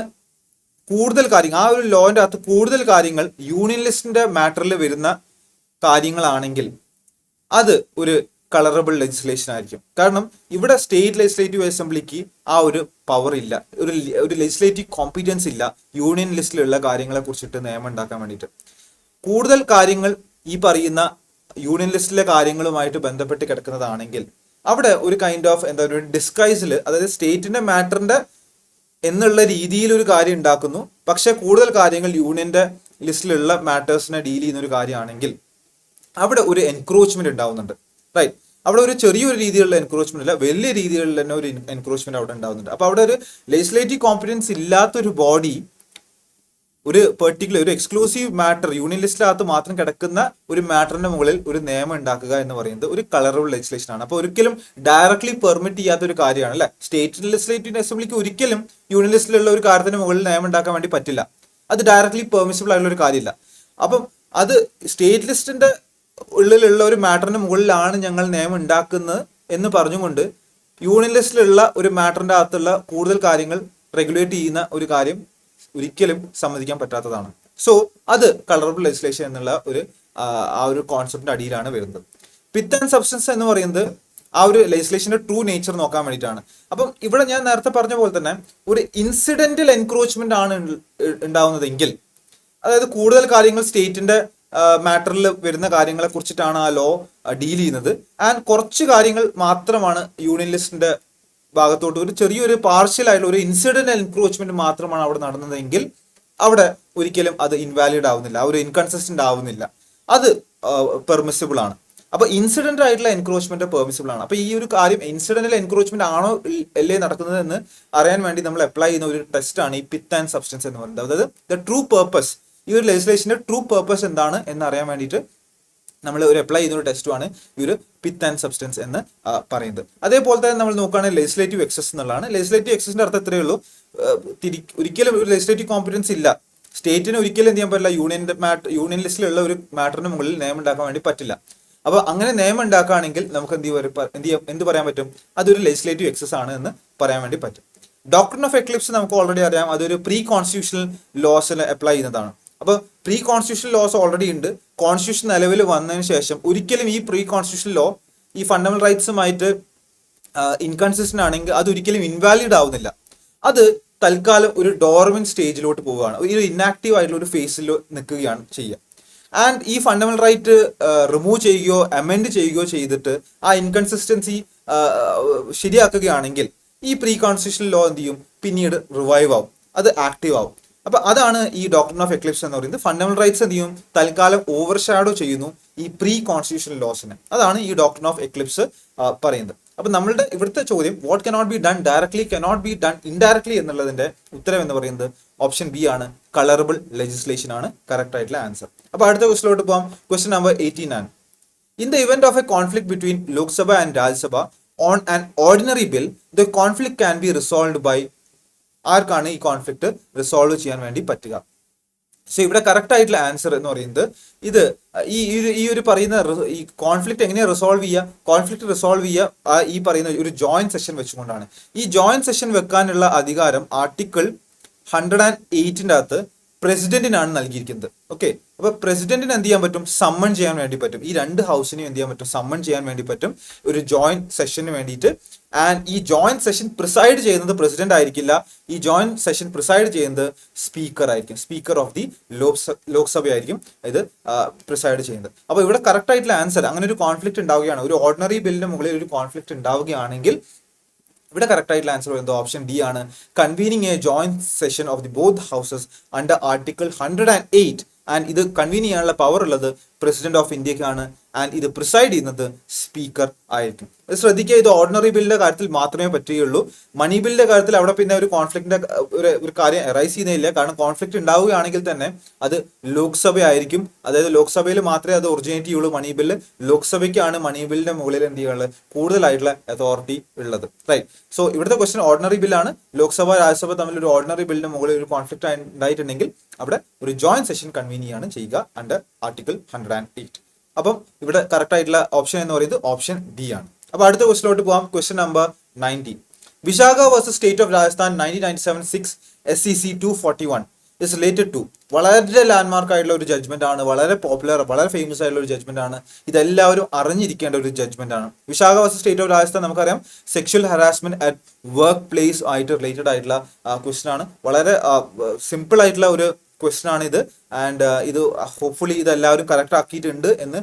കൂടുതൽ കാര്യങ്ങൾ, ആ ഒരു ലോന്റെ അകത്ത് കൂടുതൽ കാര്യങ്ങൾ യൂണിയൻ ലിസ്റ്റിന്റെ മാറ്ററിൽ വരുന്ന കാര്യങ്ങളാണെങ്കിൽ അത് ഒരു കളറബിൾ ലെജിസ്ലേഷൻ ആയിരിക്കും. കാരണം ഇവിടെ സ്റ്റേറ്റ് ലെജിസ്ലേറ്റീവ് അസംബ്ലിക്ക് ആ ഒരു പവർ ഇല്ല, ഒരു ലെജിസ്ലേറ്റീവ് കോമ്പീറ്റൻസ് ഇല്ല യൂണിയൻ ലിസ്റ്റിലുള്ള കാര്യങ്ങളെ കുറിച്ചിട്ട് നിയമം ഉണ്ടാക്കാൻ വേണ്ടിയിട്ട്. കൂടുതൽ കാര്യങ്ങൾ ഈ പറയുന്ന യൂണിയൻ ലിസ്റ്റിലെ കാര്യങ്ങളുമായിട്ട് ബന്ധപ്പെട്ട് കിടക്കുന്നതാണെങ്കിൽ അവിടെ ഒരു കൈൻഡ് ഓഫ് എന്താ ഒരു ഡിസ്കൈസിൽ, അതായത് സ്റ്റേറ്റിന്റെ മാറ്ററിന്റെ എന്നുള്ള രീതിയിൽ ഒരു കാര്യം ഉണ്ടാക്കുന്നു, പക്ഷെ കൂടുതൽ കാര്യങ്ങൾ യൂണിയന്റെ ലിസ്റ്റിലുള്ള മാറ്റേഴ്സിനെ ഡീൽ ചെയ്യുന്ന ഒരു കാര്യമാണെങ്കിൽ അവിടെ ഒരു എൻക്രോച്ച്മെന്റ് ഉണ്ടാവുന്നുണ്ട്. റൈറ്റ്, അവിടെ ഒരു ചെറിയൊരു രീതിയിലുള്ള എൻക്രോച്ച്മെന്റ് അല്ല, വലിയ രീതിയിലുള്ള തന്നെ ഒരു എൻക്രോച്ച്മെന്റ് അവിടെ ഉണ്ടാവുന്നുണ്ട്. അപ്പൊ അവിടെ ഒരു ലെജിസ്ലേറ്റീവ് കോമ്പറ്റൻസ് ഇല്ലാത്തൊരു ബോഡി ഒരു പെർട്ടിക്കുലർ ഒരു എക്സ്ക്ലൂസീവ് മാറ്റർ യൂണിയൻ ലിസ്റ്റിനകത്ത് മാത്രം കിടക്കുന്ന ഒരു മാറ്ററിന്റെ മുകളിൽ ഒരു നിയമം ഉണ്ടാക്കുക എന്ന് പറയുന്നത് ഒരു കളറബിൾ ലെജിസ്ലേഷൻ ആണ്. അപ്പോൾ ഒരിക്കലും ഡയറക്ട്ലി പെർമിറ്റ് ചെയ്യാത്ത ഒരു കാര്യമാണ് അല്ലെ. സ്റ്റേറ്റ് ലെജിസ്ലേറ്റീവ് അസംബ്ലിക്ക് ഒരിക്കലും യൂണിയൻ ലിസ്റ്റിലുള്ള ഒരു കാര്യത്തിന് മുകളിൽ നിയമം ഉണ്ടാക്കാൻ വേണ്ടി പറ്റില്ല. അത് ഡയറക്ട്ലി പെർമിസിബിൾ ആയിട്ടുള്ള ഒരു കാര്യമില്ല. അപ്പം അത് സ്റ്റേറ്റ് ലിസ്റ്റിന്റെ ഉള്ളിലുള്ള ഒരു മാറ്ററിന് മുകളിലാണ് ഞങ്ങൾ നിയമം ഉണ്ടാക്കുന്നത് എന്ന് പറഞ്ഞുകൊണ്ട് യൂണിയൻ ലിസ്റ്റിലുള്ള ഒരു മാറ്ററിന്റെ അകത്തുള്ള കൂടുതൽ കാര്യങ്ങൾ റെഗുലേറ്റ് ചെയ്യുന്ന ഒരു കാര്യം ഒരിക്കലും സമ്മതിക്കാൻ പറ്റാത്തതാണ്. സോ അത് കളറബിൾ ലെജിസ്ലേഷൻ എന്നുള്ള ആ ഒരു കോൺസെപ്റ്റിന്റെ അടിയിലാണ് വരുന്നത്. പിത്ത് ആൻഡ് സബ്സ്റ്റൻസ് എന്ന് പറയുന്നത് ആ ഒരു ലെജിസ്ലേഷന്റെ ട്രൂ നേച്ചർ നോക്കാൻ വേണ്ടിയിട്ടാണ്. അപ്പം ഇവിടെ ഞാൻ നേരത്തെ പറഞ്ഞ പോലെ തന്നെ ഒരു ഇൻസിഡന്റൽ എൻക്രോച്ച്മെന്റ് ആണ് ഉണ്ടാവുന്നതെങ്കിൽ, അതായത് കൂടുതൽ കാര്യങ്ങൾ സ്റ്റേറ്റിന്റെ മാറ്ററിൽ വരുന്ന കാര്യങ്ങളെ കുറിച്ചിട്ടാണ് ആ ലോ ഡീൽ ചെയ്യുന്നത്, ആൻഡ് കുറച്ച് കാര്യങ്ങൾ മാത്രമാണ് യൂണിയൻ ലിസ്റ്റിന്റെ ഭാഗത്തോട്ട് ഒരു ചെറിയൊരു പാർഷ്യൽ ആയിട്ടുള്ള ഒരു ഇൻസിഡന്റ് എൻക്രോച്ച്മെന്റ് മാത്രമാണ് അവിടെ നടന്നതെങ്കിൽ അവിടെ ഒരിക്കലും അത് ഇൻവാലിഡ് ആവുന്നില്ല, ഒരു ഇൻകൺസിസ്റ്റന്റ് ആവുന്നില്ല, അത് പെർമിസിബിൾ ആണ്. അപ്പൊ ഇൻസിഡന്റ് ആയിട്ടുള്ള എൻക്രോച്ച്മെന്റ് പെർമിസിബിൾ ആണ്. അപ്പൊ ഈ ഒരു കാര്യം ഇൻസിഡന്റൽ എൻക്രോച്ച്മെന്റ് ആണോ അല്ലേ നടക്കുന്നത് എന്ന് അറിയാൻ വേണ്ടി നമ്മൾ അപ്ലൈ ചെയ്യുന്ന ഒരു ടെസ്റ്റ് ആണ് ഈ പിത്ത് ആൻഡ് സബ്സ്റ്റൻസ് എന്ന് പറയുന്നത്. അതായത് ദ ട്രൂ പേർപ്പസ്, ഈ ഒരു ലെജിസ്ലേഷന്റെ ട്രൂ പേർപ്പസ് എന്താണ് എന്ന് അറിയാൻ വേണ്ടിയിട്ട് നമ്മൾ ഒരു അപ്ലൈ ചെയ്യുന്ന ഒരു ടെസ്റ്റുമാണ് ഈ ഒരു പിത്ത് ആൻഡ് സബ്സ്റ്റൻസ് എന്ന് പറയുന്നത്. അതേപോലെ തന്നെ നമ്മൾ നോക്കുകയാണെങ്കിൽ ലെജിസ്ലേറ്റീവ് എക്സസ് എന്നുള്ളതാണ്. ലെജിസ്ലേറ്റീവ് എക്സസിന്റെ അർത്ഥം ഇത്രയേ ഉള്ളൂ, ഒരിക്കലും ഒരു ലെജിസ്ലേറ്റീവ് കോമ്പറ്റൻസ് ഇല്ല, സ്റ്റേറ്റിന് ഒരിക്കലും എന്ത് ചെയ്യാൻ പറ്റില്ല, യൂണിയൻ ലിസ്റ്റിലുള്ള ഒരു മാറ്ററിന് മുകളിൽ നിയമം ഉണ്ടാക്കാൻ വേണ്ടി പറ്റില്ല. അപ്പൊ അങ്ങനെ നിയമം ഉണ്ടാക്കുകയാണെങ്കിൽ നമുക്ക് എന്ത് പറയാൻ പറ്റും, അതൊരു ലെജിസ്ലേറ്റീവ് എക്സസ് ആണ് എന്ന് പറയാൻ വേണ്ടി പറ്റും. ഡോക്ട്രിൻ ഓഫ് എക്ലിപ്സ് നമുക്ക് ഓൾറെഡി അറിയാം, അതൊരു പ്രീ കോൺസ്റ്റിറ്റ്യൂഷണൽ ലോസിൽ അപ്ലൈ ചെയ്യുന്നതാണ്. അപ്പോൾ പ്രീ കോൺസ്റ്റിറ്റ്യൂഷണൽ ലോസ് ഓൾറെഡി ഉണ്ട്. കോൺസ്റ്റിറ്റ്യൂഷൻ നിലവിൽ വന്നതിന് ശേഷം ഒരിക്കലും ഈ പ്രീ കോൺസ്റ്റിറ്റ്യൂഷണൽ ലോ ഈ ഫണ്ടമെന്റൽ റൈറ്റ്സുമായിട്ട് ഇൻകൺസിസ്റ്റന്റ് ആണെങ്കിൽ അതൊരിക്കലും ഇൻവാലിഡ് ആവുന്നില്ല. അത് തൽക്കാലം ഒരു ഡോർമെന്റ് സ്റ്റേജിലോട്ട് പോവുകയാണ്, ഒരു ഇൻആക്റ്റീവ് ആയിട്ടുള്ള ഒരു ഫേസിൽ നിൽക്കുകയാണ് ചെയ്യുക. ആൻഡ് ഈ ഫണ്ടമെന്റൽ റൈറ്റ് റിമൂവ് ചെയ്യുകയോ അമെൻഡ് ചെയ്യുകയോ ചെയ്തിട്ട് ആ ഇൻകൺസിസ്റ്റൻസി ശരിയാക്കുകയാണെങ്കിൽ ഈ പ്രീ കോൺസ്റ്റിറ്റ്യൂഷണൽ ലോ എന്ത് ചെയ്യും, പിന്നീട് റിവൈവ് ആവും, അത് ആക്റ്റീവ് ആവും. അപ്പൊ അതാണ് ഈ ഡോക്ട്രിൻ ഓഫ് എക്ലിപ്സ് എന്ന് പറയുന്നത്. ഫണ്ടമെന്റൽ റൈറ്റ്സ് എന്ത് ചെയ്യും, തൽക്കാലം ഓവർഷാഡോ ചെയ്യുന്നു ഈ പ്രീ കോൺസ്റ്റിറ്റ്യൂഷണൽ ലോസിനെ. അതാണ് ഈ ഡോക്ട്രിൻ ഓഫ് എക്ലിപ്സ് പറയുന്നത്. അപ്പൊ നമ്മളുടെ ഇവിടുത്തെ ചോദ്യം what cannot be done directly cannot be done indirectly എന്നുള്ളതിന്റെ ഉത്തരം എന്ന് പറയുന്നത് ഓപ്ഷൻ ബി ആണ്. കളറബിൾ ലെജിസ്ലേഷൻ ആണ് കറക്റ്റ് ആയിട്ടുള്ള ആൻസർ. അപ്പൊ അടുത്ത ക്വസ്റ്റിലോട്ട് പോകാം. Question number 89. In the event of a conflict between Lok Sabha and Rajya Sabha on an ordinary bill, the conflict can be resolved by ആർക്കാണ് ഈ കോൺഫ്ലിക്റ്റ് റിസോൾവ് ചെയ്യാൻ വേണ്ടി പറ്റുക? സോ ഇവിടെ കറക്റ്റ് ആയിട്ടുള്ള ആൻസർ എന്ന് പറയുന്നത് ഇത് ഈ ഒരു പറയുന്ന ഈ കോൺഫ്ലിക്റ്റ് എങ്ങനെയാണ് റിസോൾവ് ചെയ്യുക? കോൺഫ്ലിക്റ്റ് റിസോൾവ് ചെയ്യുക ഈ പറയുന്ന ഒരു ജോയിന്റ് സെഷൻ വെച്ചുകൊണ്ടാണ്. ഈ ജോയിന്റ് സെഷൻ വെക്കാനുള്ള അധികാരം ആർട്ടിക്കിൾ 108ന്റെ അകത്ത് പ്രസിഡന്റിനാണ് നൽകിയിരിക്കുന്നത്. ഓക്കെ, അപ്പൊ പ്രസിഡന്റിന് എന്ത് ചെയ്യാൻ പറ്റും? സമ്മൺ ചെയ്യാൻ വേണ്ടി പറ്റും. ഈ രണ്ട് ഹൗസിനെയും എന്ത് ചെയ്യാൻ പറ്റും? സമ്മൺ ചെയ്യാൻ വേണ്ടി പറ്റും ഒരു ജോയിന്റ് സെഷന് വേണ്ടിയിട്ട്. ആൻഡ് ഈ ജോയിന്റ് സെഷൻ പ്രിസൈഡ് ചെയ്യുന്നത് പ്രസിഡന്റ് ആയിരിക്കില്ല. ഈ ജോയിന്റ് സെഷൻ പ്രിസൈഡ് ചെയ്യുന്നത് സ്പീക്കർ ആയിരിക്കും. സ്പീക്കർ ഓഫ് ദി ലോക്സഭ ആയിരിക്കും ഇത് പ്രിസൈഡ് ചെയ്യുന്നത്. അപ്പൊ ഇവിടെ കറക്റ്റ് ആയിട്ടുള്ള ആൻസർ, അങ്ങനെ ഒരു കോൺഫ്ലിക്റ്റ് ഉണ്ടാവുകയാണ്, ഒരു ഓർഡിനറി ബില്ലിന് മുകളിൽ ഒരു കോൺഫ്ലിക്റ്റ് ഉണ്ടാവുകയാണെങ്കിൽ ഇവിടെ കറക്റ്റ് ആയിട്ടുള്ള ആൻസർ വരുന്നത് ഓപ്ഷൻ ഡി ആണ്. Convening A joint session of the both houses under article 108. And ഇത് കൺവീൻ ചെയ്യാനുള്ള പവർ ഉള്ളത് പ്രസിഡന്റ് ഓഫ് ഇന്ത്യക്കാണ്. ആൻഡ് ഇത് പ്രിസൈഡ് ചെയ്യുന്നത് സ്പീക്കർ ആയിരിക്കും. ശ്രദ്ധിക്കുക, ഇത് ഓർഡിനറി ബില്ലിന്റെ കാര്യത്തിൽ മാത്രമേ പറ്റുകയുള്ളൂ. മണി ബില്ലിന്റെ കാര്യത്തിൽ അവിടെ പിന്നെ ഒരു കോൺഫ്ലിക്റ്റിന്റെ ഒരു കാര്യം അറൈസ് ചെയ്യുന്നില്ല. കാരണം കോൺഫ്ലിക്റ്റ് ഉണ്ടാവുകയാണെങ്കിൽ തന്നെ അത് ലോക്സഭ ആയിരിക്കും. അതായത് ലോക്സഭയിൽ മാത്രമേ അത് ഒറിജിനേറ്റ് ചെയ്യുള്ളൂ മണി ബില്ല്. ലോക്സഭയ്ക്കാണ് മണി ബില്ലിന്റെ മുകളിൽ എന്ത് ചെയ്യാനുള്ളത്? കൂടുതലായിട്ടുള്ള അതോറിറ്റി ഉള്ളത്. റൈറ്റ്. സോ ഇവിടുത്തെ ക്വസ്റ്റ്യൻ ഓർഡിനറി ബില്ലാണ്. ലോക്സഭ രാജ്യസഭ തമ്മിൽ ഒരു ഓർഡിനറി ബില്ലിന് മുകളിൽ ഒരു കോൺഫ്ലിക്റ്റ് ഉണ്ടായിട്ടുണ്ടെങ്കിൽ അവിടെ ഒരു ജോയിന്റ് സെഷൻ കൺവീൻ ചെയ്യാണ് ചെയ്യുക അണ്ടർ ആർട്ടിക്കിൾ 108. അപ്പം ഇവിടെ കറക്റ്റ് ആയിട്ടുള്ള ഓപ്ഷൻ എന്ന് പറയുന്നത് ഓപ്ഷൻ ഡി ആണ്. അപ്പൊ അടുത്ത ക്വസ്റ്റിലോട്ട് പോകാം. Question number 90. Vishakha versus state of Rajasthan 1997 6 SCC 241 is related to. വളരെ ലാൻഡ്മാർക്ക് ആയിട്ടുള്ള ഒരു ജഡ്ജ്മെന്റ് ആണ്. വളരെ പോപ്പുലർ, വളരെ ഫേമസ് ആയിട്ടുള്ള ഒരു ജഡ്ജ്മെന്റ് ആണ്. ഇതെല്ലാവരും അറിഞ്ഞിരിക്കേണ്ട ഒരു ജഡ്ജ്മെന്റ് ആണ്. Vishaka versus state of Rajasthan നമുക്കറിയാം sexual harassment at work place ആയിട്ട് റിലേറ്റഡ് ആയിട്ടുള്ള ക്വസ്റ്റ്യൻ ആണ്. വളരെ സിമ്പിൾ ആയിട്ടുള്ള ഒരു ക്വസ്റ്റ്യൻ ആണ് ഇത്. ആൻഡ് ഇത് ഹോപ്പ്ഫുള്ളി ഇതെല്ലാവരും കറക്റ്റ് ആക്കിയിട്ടുണ്ട് എന്ന്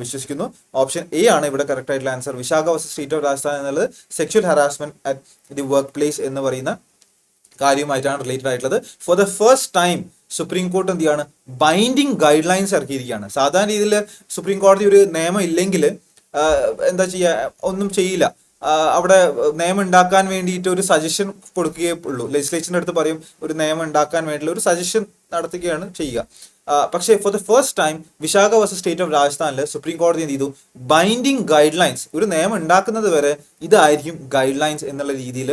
വിശ്വസിക്കുന്നു. ഓപ്ഷൻ എ ആണ് ഇവിടെ കറക്റ്റ് ആയിട്ടുള്ള answer. Vishaka versus state of Rajasthan എന്നുള്ളത് sexual harassment at the work place എന്ന് പറയുന്ന കാര്യമായിട്ടാണ് റിലേറ്റഡ് ആയിട്ടുള്ളത്. For the first time supreme court എന്ത് ചെയ്യാണ്? ബൈൻഡിങ് ഗൈഡ് ലൈൻസ് ഇറക്കിയിരിക്കുകയാണ്. സാധാരണ രീതിയിൽ സുപ്രീം കോടതി ഒരു നിയമം ഇല്ലെങ്കിൽ എന്താ ചെയ്യുക? ഒന്നും ചെയ്യില്ല. അവിടെ നിയമം ഉണ്ടാക്കാൻ വേണ്ടിയിട്ട് ഒരു സജഷൻ കൊടുക്കുകയേ ഉള്ളൂ. ലെജിസ്ലേച്ചറിന്റെ അടുത്ത് പറയും ഒരു നിയമം ഉണ്ടാക്കാൻ വേണ്ടിയുള്ള ഒരു സജഷൻ നടത്തുകയാണ് ചെയ്യുക. പക്ഷേ four the first time Vishakha versus state of രാജസ്ഥാനിൽ സുപ്രീം കോടതി എന്ത് ചെയ്തു? ബൈൻഡിങ് ഗൈഡ് ലൈൻസ്, ഒരു നിയമം ഉണ്ടാക്കുന്നത് വരെ ഇതായിരിക്കും ഗൈഡ് ലൈൻസ് എന്നുള്ള രീതിയിൽ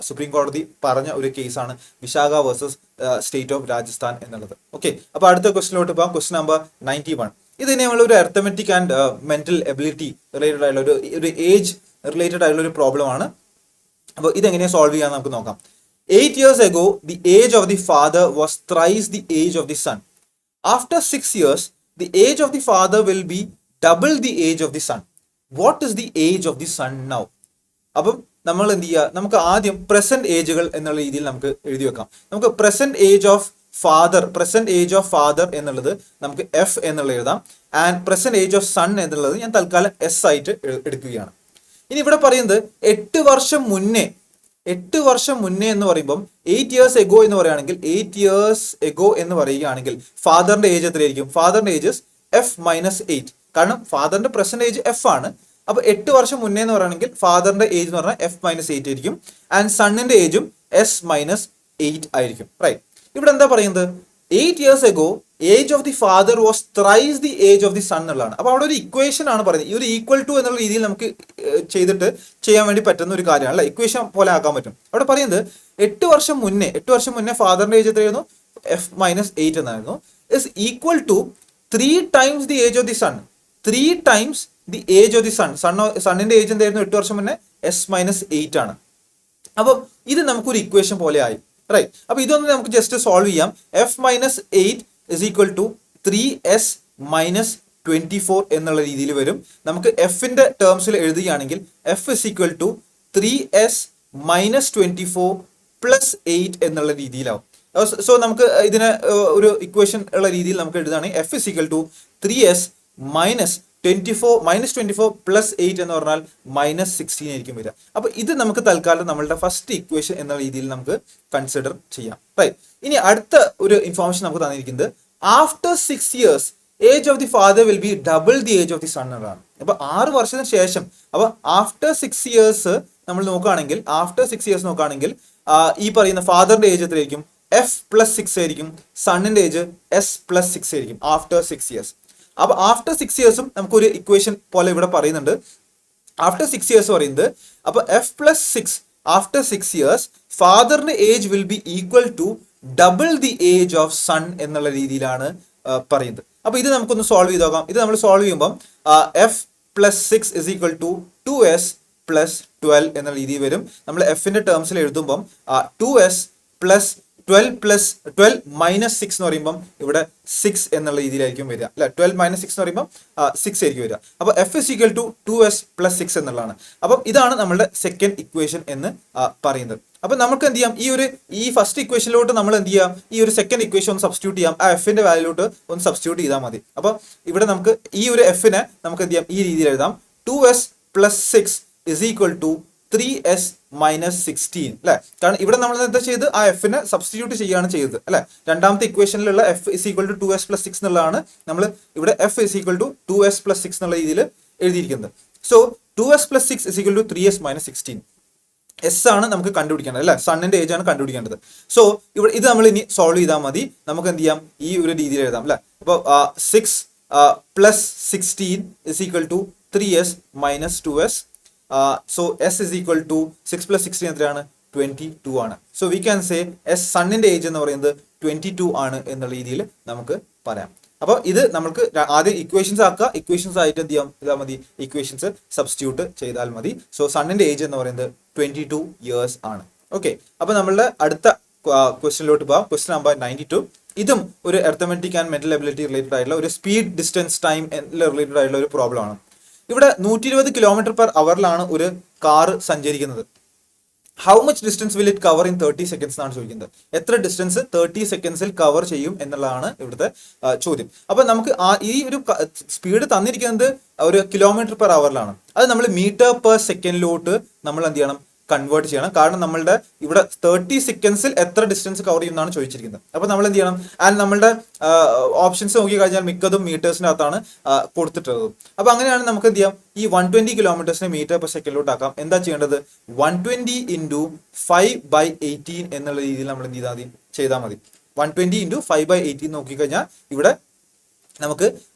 സുപ്രീം കോടതി പറഞ്ഞ ഒരു കേസാണ് Vishakha versus state of Rajasthan എന്നുള്ളത്. ഓക്കെ, അപ്പൊ അടുത്ത ക്വസ്റ്റിലോട്ട് പോകാം. Question number 91. ഇത് നമ്മൾ ഒരു arithmetic and mental ability related ആയിട്ടുള്ള ഒരു ഏജ് റിലേറ്റഡ് ആയിട്ടുള്ള ഒരു പ്രോബ്ലം ആണ്. അപ്പോൾ ഇതെങ്ങനെയാണ് സോൾവ് ചെയ്യാൻ നമുക്ക് നോക്കാം. 8 years ago, the age of the father was thrice the age of the son. After 6 years, the age of the father will be double the age of the son. What is the age of the son now? അപ്പം നമ്മൾ എന്ത് ചെയ്യുക? നമുക്ക് ആദ്യം പ്രസന്റ് ഏജുകൾ എന്നുള്ള രീതിയിൽ നമുക്ക് എഴുതി വെക്കാം. നമുക്ക് പ്രസന്റ് ഏജ് ഓഫ് ഫാദർ എന്നുള്ളത് നമുക്ക് എഫ് എന്നുള്ള എഴുതാം. And present age of son എന്നുള്ളത് ഞാൻ തൽക്കാലം എസ് ആയിട്ട് എടുക്കുകയാണ്. ഇനി ഇവിടെ പറയുന്നത് 8 വർഷം മുന്നേ എന്ന് പറയുമ്പം 8 years ago എന്ന് പറയുകയാണെങ്കിൽ 8 years ago എന്ന് പറയുകയാണെങ്കിൽ ഫാദറിന്റെ ഏജ് എത്രയായിരിക്കും? ഫാദറിന്റെ ഏജ് F-8. കാരണം ഫാദറിന്റെ പ്രസന്റ് ഏജ് എഫ് ആണ്. അപ്പൊ 8 വർഷം മുന്നേ എന്ന് പറയുകയാണെങ്കിൽ ഫാദറിന്റെ ഏജ് എന്ന് പറഞ്ഞാൽ F-8 ആയിരിക്കും. ആൻഡ് സണ്ണിന്റെ ഏജും S-8 ആയിരിക്കും. റൈറ്റ്. ഇവിടെ എന്താ പറയുന്നത്? 8 years ago age of the father was thrice the age of the son എന്നുള്ളതാണ്. അപ്പൊ അവിടെ ഒരു ഇക്വേഷൻ ആണ് പറയുന്നത്. ഈ ഒരു ഈക്വൽ ടു എന്നുള്ള രീതിയിൽ നമുക്ക് ചെയ്യാൻ വേണ്ടി പറ്റുന്ന ഒരു കാര്യമാണ് അല്ലെ, ഇക്വേഷൻ പോലെ ആക്കാൻ പറ്റും. അവിടെ പറയുന്നത് 8 വർഷം മുന്നേ ഫാദറിന്റെ ഏജ് എത്രയായിരുന്നു? F-8 എന്നായിരുന്നു. Is equal to 3 times the age of the son. 3 times the age of the son. സണ്ണിന്റെ ഏജ് എന്തായിരുന്നു 8 വർഷം മുന്നേ? S-8 ആണ്. അപ്പൊ ഇത് നമുക്കൊരു ഇക്വേഷൻ പോലെ ആയി. റൈറ്റ്. അപ്പൊ ഇതൊന്ന് നമുക്ക് ജസ്റ്റ് സോൾവ് ചെയ്യാം. F-8 is equal to 3s-24 എന്നുള്ള രീതിയിൽ വരും. നമുക്ക് എഫിന്റെ ടേംസിൽ എഴുതുകയാണെങ്കിൽ F is equal to 3s-24 + 8 എന്നുള്ള രീതിയിലാവും. സോ നമുക്ക് ഇതിനെ ഒരു ഇക്വേഷൻ ഉള്ള രീതിയിൽ നമുക്ക് എഴുതുകയാണെങ്കിൽ F is equal to 3s -24 plus 8 എന്ന് പറഞ്ഞാൽ -16 ആയിരിക്കും വരിക. അപ്പൊ ഇത് നമുക്ക് തൽക്കാലം നമ്മളുടെ ഫസ്റ്റ് ഇക്വേഷൻ എന്ന രീതിയിൽ നമുക്ക് കൺസിഡർ ചെയ്യാം. റൈറ്റ്. ഇനി അടുത്ത ഒരു ഇൻഫോർമേഷൻ നമുക്ക് തന്നിരിക്കുന്നത് after 6 years age of the father will be double the age of the son എന്നാണ്. അപ്പൊ 6 വർഷത്തിന് ശേഷം, അപ്പൊ ആഫ്റ്റർ 6 years നമ്മൾ നോക്കുകയാണെങ്കിൽ, ഈ പറയുന്ന ഫാദറിന്റെ ഏജ് എത്രയായിരിക്കും? F+6 ആയിരിക്കും. സണ്ണിന്റെ ഏജ് S+6 ആയിരിക്കും ആഫ്റ്റർ 6 years. അപ്പൊ ആഫ്റ്റർ 6 yearsഉം നമുക്കൊരു ഇക്വേഷൻ പോലെ ഇവിടെ പറയുന്നുണ്ട്. ആഫ്റ്റർ 6 years പറയുന്നത്, അപ്പൊ F+6 ആഫ്റ്റർ 6 years ഫാദറിന്റെ age will be equal to double the age of son എന്നുള്ള രീതിയിലാണ് പറയുന്നത്. അപ്പൊ ഇത് നമുക്കൊന്ന് സോൾവ് ചെയ്ത് നോക്കാം. ഇത് നമ്മൾ സോൾവ് ചെയ്യുമ്പോൾ F+6 is equal to 2s plus 12 എന്ന രീതിയിൽ വരും. നമ്മൾ എഫിന്റെ ടേംസിൽ എഴുതുമ്പം 2s plus 12 plus 12 minus 6 എന്ന് പറയുമ്പോൾ ഇവിടെ 6 എന്നുള്ള രീതിയിലായിരിക്കും വരിക അല്ലെ. 12 minus 6 എന്ന് പറയുമ്പോൾ 6 ആയിരിക്കും വരിക. അപ്പൊ F is equal to 2s plus 6 എന്നുള്ളതാണ്. അപ്പം ഇതാണ് നമ്മളുടെ സെക്കൻഡ് ഇക്വേഷൻ എന്ന് പറയുന്നത്. അപ്പൊ നമുക്ക് എന്ത് ചെയ്യാം, ഈ ഫസ്റ്റ് ഇക്വേഷനിലോട്ട് നമ്മൾ എന്ത് ചെയ്യാം, ഈ ഒരു സെക്കൻഡ് ഇക്വേഷൻ ഒന്ന് സബ്സ്റ്റിറ്റ്യൂട്ട് ചെയ്യാം. ആ എഫിന്റെ വാല്യൂലോട്ട് ഒന്ന് സബ്സ്റ്റിറ്റ്യൂട്ട് ചെയ്താൽ മതി. അപ്പൊ ഇവിടെ നമുക്ക് ഈ ഒരു എഫിനെ നമുക്ക് എന്ത് ചെയ്യാം, ഈ രീതിയിൽ എഴുതാം. 2s plus 6 is equal to 3s minus 16 അല്ലെ. കാരണം ഇവിടെ നമ്മൾ എന്താ ചെയ്ത് ആ എഫിനെ സബ്സ്റ്റിറ്റ്യൂട്ട് ചെയ്യാണ് ചെയ്തത് അല്ലെ. രണ്ടാമത്തെ ഇക്വേഷനിലുള്ള F is equal to 2s plus 6 എന്നുള്ളതാണ് നമ്മൾ ഇവിടെ F is equal to 2s plus 6 എന്നുള്ള രീതിയിൽ എഴുതിയിരിക്കുന്നത്. So 2s plus 6 is equal to 3s minus 16. S ആണ് നമുക്ക് കണ്ടുപിടിക്കേണ്ടത് അല്ലെ, സണ്ണിന്റെ ഏജ് ആണ് കണ്ടുപിടിക്കേണ്ടത്. സോ ഇവിടെ ഇത് നമ്മൾ ഇനി സോൾവ് ചെയ്താൽ മതി. നമുക്ക് എന്ത് ചെയ്യാം, ഈ ഒരു രീതിയിൽ എഴുതാം അല്ലെ. അപ്പോൾ 6 plus 16 is equal to 3s minus 2s. So s is equal to 6 plus 16 എത്രയാണ്? 22 ആണ്. So we can say as സണ്ണിന്റെ ഏജ് എന്ന് പറയുന്നത് 22 ആണ് എന്നുള്ള രീതിയിൽ നമുക്ക് പറയാം. അപ്പോൾ ഇത് നമുക്ക് ആദ്യം ഇക്വേഷൻസ് ആക്കുക, ഇക്വേഷൻസ് ആയിട്ട് എന്ത് ചെയ്താൽ മതി, ഇക്വേഷൻസ് സബ്സ്റ്റിറ്റ്യൂട്ട് ചെയ്താൽ മതി. സോ സണ്ണിന്റെ ഏജ് എന്ന് പറയുന്നത് 22 years ആണ്. ഓക്കെ, അപ്പൊ നമ്മളുടെ അടുത്ത ക്വസ്റ്റ്യനിലോട്ട് പോകാം. Question number 92. ഇതും ഒരു arithmetic and mental ability related ആയിട്ടുള്ള ഒരു സ്പീഡ് ഡിസ്റ്റൻസ് ടൈം റിലേറ്റഡ് ആയിട്ടുള്ള ഒരു പ്രോബ്ലം ആണ്. ഇവിടെ 120 km/h ഒരു കാറ് സഞ്ചരിക്കുന്നത്. How much distance will it cover in 30 seconds എന്നാണ് ചോദിക്കുന്നത്. എത്ര ഡിസ്റ്റൻസ് 30 secondsൽ കവർ ചെയ്യും എന്നുള്ളതാണ് ഇവിടുത്തെ ചോദ്യം. അപ്പൊ നമുക്ക് ഈ ഒരു സ്പീഡ് തന്നിരിക്കുന്നത് ഒരു km/h. അത് നമ്മൾ m/s നമ്മൾ എന്ത് ചെയ്യണം, കൺവേർട്ട് ചെയ്യണം. കാരണം നമ്മളുടെ ഇവിടെ 30 secondsൽ എത്ര ഡിസ്റ്റൻസ് കവർ ചെയ്യുന്നതാണ് ചോദിച്ചിരിക്കുന്നത്. അപ്പൊ നമ്മൾ എന്ത് ചെയ്യണം, ആൻഡ് നമ്മളുടെ ഓപ്ഷൻസ് നോക്കി കഴിഞ്ഞാൽ മിക്കതും മീറ്റേഴ്സിന്റെ അകത്താണ് കൊടുത്തിട്ടുള്ളത്. അപ്പൊ അങ്ങനെയാണ് നമുക്ക് എന്ത് ചെയ്യാം, ഈ 120 km m/s ആക്കാം. എന്താ ചെയ്യേണ്ടത്, 120 × 5/18 എന്നുള്ള രീതിയിൽ നമ്മൾ എന്ത് ചെയ്താൽ മതി. 120 × 5/18 നോക്കിക്കഴിഞ്ഞാൽ ഇവിടെ നമുക്ക്